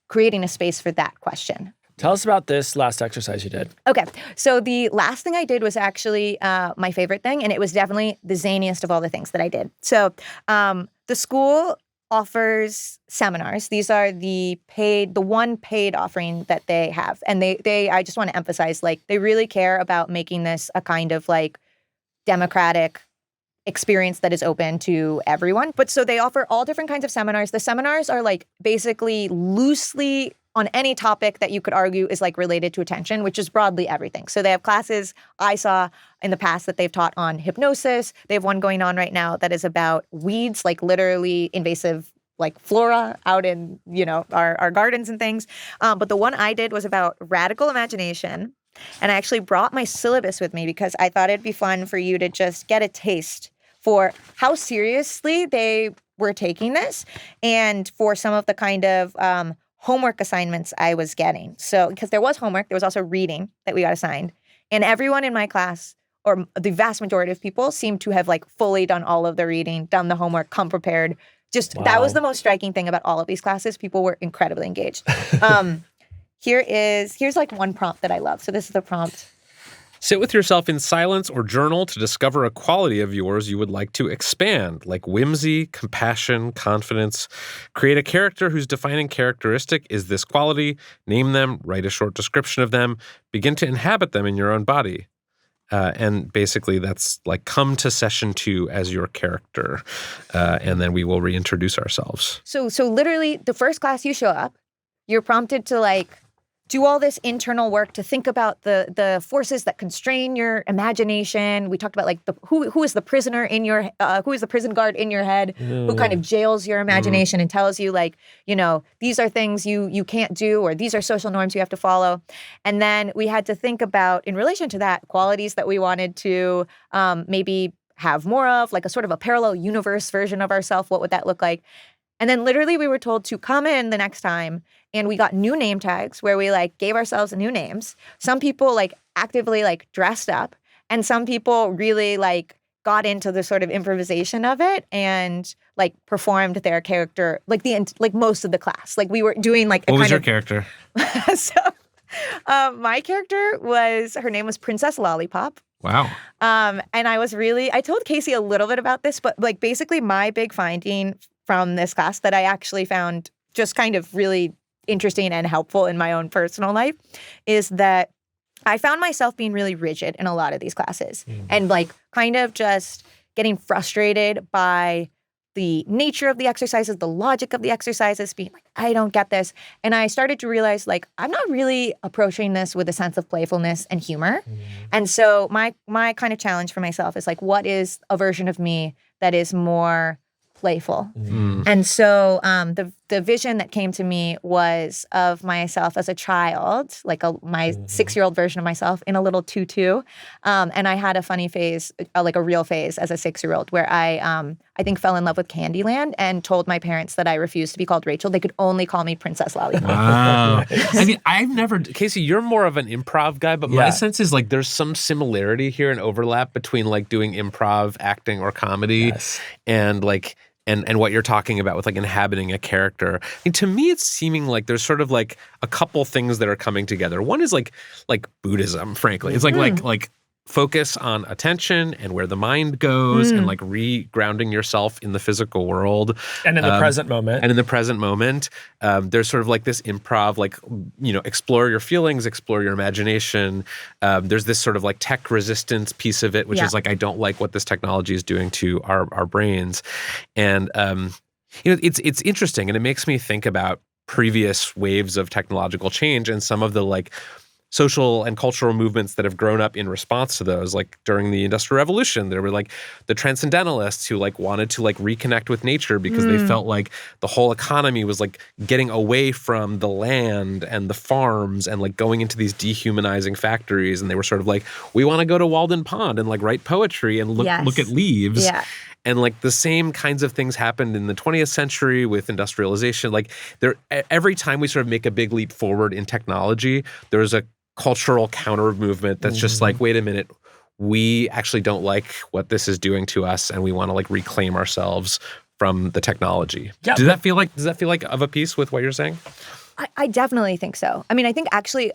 Speaker 6: creating a space for that question.
Speaker 2: Tell us about this last exercise you did.
Speaker 6: Okay. So the last thing I did was actually my favorite thing, and it was definitely the zaniest of all the things that I did. So the school offers seminars. These are the one paid offering that they have. And I just want to emphasize, like, they really care about making this a kind of like democratic experience that is open to everyone. But so they offer all different kinds of seminars. The seminars are like basically loosely on any topic that you could argue is like related to attention, which is broadly everything. So they have classes I saw in the past that they've taught on hypnosis. They have one going on right now that is about weeds, like literally invasive like flora out in, our gardens and things. But the one I did was about radical imagination. And I actually brought my syllabus with me because I thought it'd be fun for you to just get a taste for how seriously they were taking this and for some of the kind of homework assignments I was getting. So, because there was homework, there was also reading that we got assigned. And everyone in my class, or the vast majority of people, seemed to have like fully done all of the reading, done the homework, come prepared. That was the most striking thing about all of these classes. People were incredibly engaged. Here's like one prompt that I love. So this is the prompt.
Speaker 1: Sit with yourself in silence or journal to discover a quality of yours you would like to expand, like whimsy, compassion, confidence. Create a character whose defining characteristic is this quality. Name them, write a short description of them, begin to inhabit them in your own body. And basically that's like come to session 2 as your character. And then we will reintroduce ourselves.
Speaker 6: So literally the first class you show up, you're prompted to like do all this internal work to think about the forces that constrain your imagination. We talked about like who is the prisoner in your who is the prison guard in your head, who kind of jails your imagination and tells you like, these are things you can't do, or these are social norms you have to follow. And then we had to think about, in relation to that, qualities that we wanted to maybe have more of, like a sort of a parallel universe version of ourselves. What would that look like? And then literally we were told to come in the next time, and we got new name tags where we like gave ourselves new names. Some people like actively like dressed up, and some people really like got into the sort of improvisation of it and like performed their character like most of the class. Like we were doing like
Speaker 1: what was your character?
Speaker 6: So my character her name was Princess Lollipop.
Speaker 1: Wow.
Speaker 6: And I told Casey a little bit about this, but like basically my big finding from this class that I actually found just kind of really interesting and helpful in my own personal life is that I found myself being really rigid in a lot of these classes and like kind of just getting frustrated by the nature of the exercises, the logic of the exercises, being like, I don't get this. And I started to realize like, I'm not really approaching this with a sense of playfulness and humor. And so my kind of challenge for myself is like, what is a version of me that is more playful? And so the vision that came to me was of myself as a child, like my 6-year-old version of myself in a little tutu. And I had a funny phase, like a real phase as a 6-year-old where I think fell in love with Candyland and told my parents that I refused to be called Rachel. They could only call me Princess Lollipop.
Speaker 1: Wow. I mean, I've never, Casey, you're more of an improv guy, but my sense is like there's some similarity here and overlap between like doing improv, acting, or comedy and like, and what you're talking about with like inhabiting a character. I mean, to me, it's seeming like there's sort of like a couple things that are coming together. One is like Buddhism, frankly. It's like focus on attention and where the mind goes and like re-grounding yourself in the physical world.
Speaker 2: And in the present moment.
Speaker 1: And in the present moment. There's sort of like this improv, like, you know, explore your feelings, explore your imagination. There's this sort of like tech resistance piece of it, which is like, I don't like what this technology is doing to our brains. And, you know, it's interesting, and it makes me think about previous waves of technological change and some of the like social and cultural movements that have grown up in response to those. Like during the Industrial Revolution, there were like the transcendentalists who like wanted to like reconnect with nature because they felt like the whole economy was like getting away from the land and the farms and like going into these dehumanizing factories. And they were sort of like, we want to go to Walden Pond and like write poetry and look at leaves.
Speaker 6: Yeah.
Speaker 1: And like the same kinds of things happened in the 20th century with industrialization. Like every time we sort of make a big leap forward in technology, there's a cultural counter movement that's just like, wait a minute, we actually don't like what this is doing to us, and we want to like reclaim ourselves from the technology. Yeah. Does that feel like of a piece with what you're saying?
Speaker 6: I definitely think so. I mean, I think actually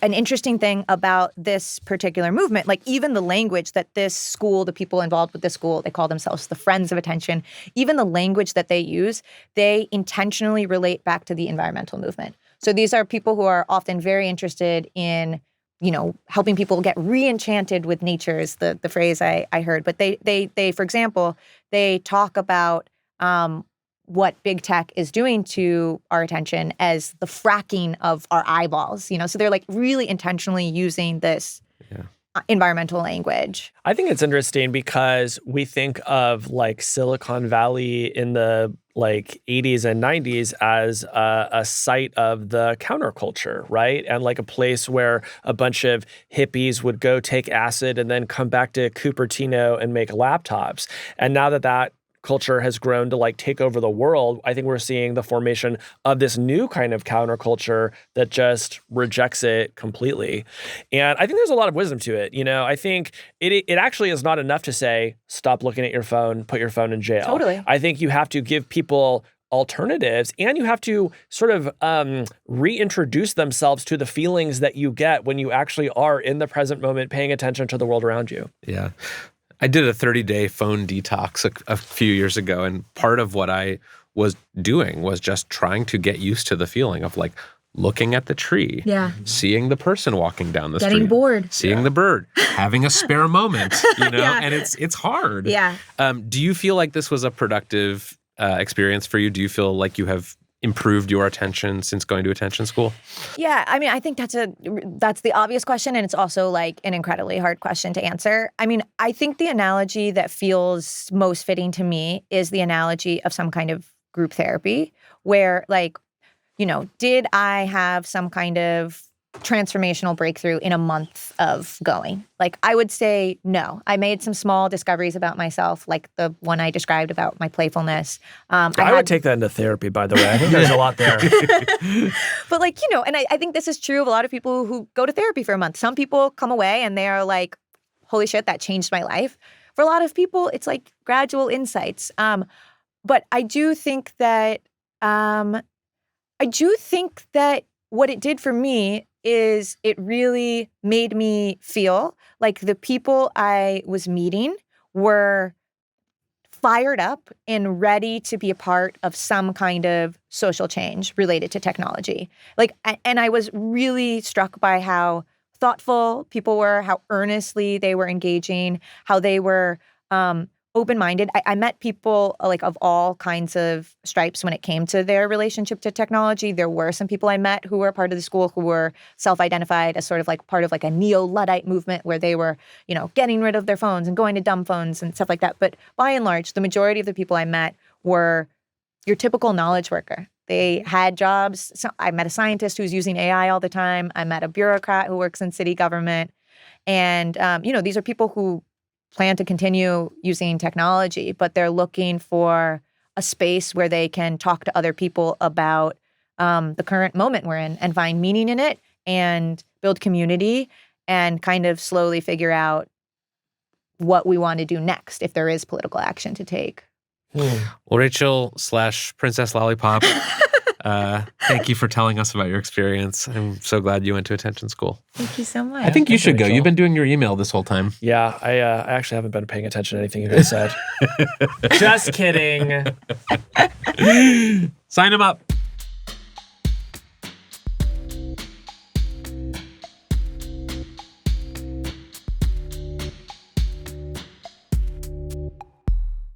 Speaker 6: an interesting thing about this particular movement, like even the language that this school, the people involved with this school, they call themselves the Friends of Attention, even the language that they use, they intentionally relate back to the environmental movement. So these are people who are often very interested in, you know, helping people get re-enchanted with nature is the phrase I heard. But they, for example, they talk about what big tech is doing to our attention as the fracking of our eyeballs, you know? So they're like really intentionally using this environmental language.
Speaker 2: I think it's interesting because we think of like Silicon Valley in the like 80s and 90s as a site of the counterculture, right? And like a place where a bunch of hippies would go take acid and then come back to Cupertino and make laptops. And now that culture has grown to like take over the world, I think we're seeing the formation of this new kind of counterculture that just rejects it completely. And I think there's a lot of wisdom to it. You know, I think it actually is not enough to say, stop looking at your phone, put your phone in jail.
Speaker 6: Totally.
Speaker 2: I think you have to give people alternatives, and you have to sort of reintroduce themselves to the feelings that you get when you actually are in the present moment, paying attention to the world around you.
Speaker 1: Yeah. I did a 30-day phone detox a few years ago, and part of what I was doing was just trying to get used to the feeling of like looking at the tree, seeing the person walking down the street,
Speaker 6: getting bored,
Speaker 1: seeing the bird, having a spare moment, you know, and it's hard.
Speaker 6: Yeah.
Speaker 1: Do you feel like this was a productive experience for you? Do you feel like you have improved your attention since going to attention school?
Speaker 6: Yeah, I mean, I think that's the obvious question, and it's also like an incredibly hard question to answer. I mean, I think the analogy that feels most fitting to me is the analogy of some kind of group therapy where, like, you know, did I have some kind of transformational breakthrough in a month of going? Like, I would say no. I made some small discoveries about myself, like the one I described about my playfulness.
Speaker 2: I would take that into therapy, by the way. I think there's a lot there.
Speaker 6: But like, you know, and I think this is true of a lot of people who go to therapy for a month. Some people come away and they're like, holy shit, that changed my life. For a lot of people, it's like gradual insights. But I do think that what it did for me is it really made me feel like the people I was meeting were fired up and ready to be a part of some kind of social change related to technology. Like, and I was really struck by how thoughtful people were, how earnestly they were engaging, how they were open-minded. I met people like of all kinds of stripes when it came to their relationship to technology. There were some people I met who were part of the school who were self-identified as sort of like part of like a neo-Luddite movement where they were, you know, getting rid of their phones and going to dumb phones and stuff like that. But by and large, the majority of the people I met were your typical knowledge worker. They had jobs. So I met a scientist who's using AI all the time. I met a bureaucrat who works in city government. And, these are people who plan to continue using technology, but they're looking for a space where they can talk to other people about the current moment we're in and find meaning in it and build community and kind of slowly figure out what we want to do next if there is political action to take.
Speaker 1: Well, Rachel / Princess Lollipop, thank you for telling us about your experience. I'm so glad you went to attention school.
Speaker 6: Thank you so much.
Speaker 1: I think you should go.
Speaker 2: Rachel.
Speaker 1: You've been doing your email this whole time.
Speaker 2: Yeah, I actually haven't been paying attention to anything you guys said. Just kidding.
Speaker 1: Sign him up.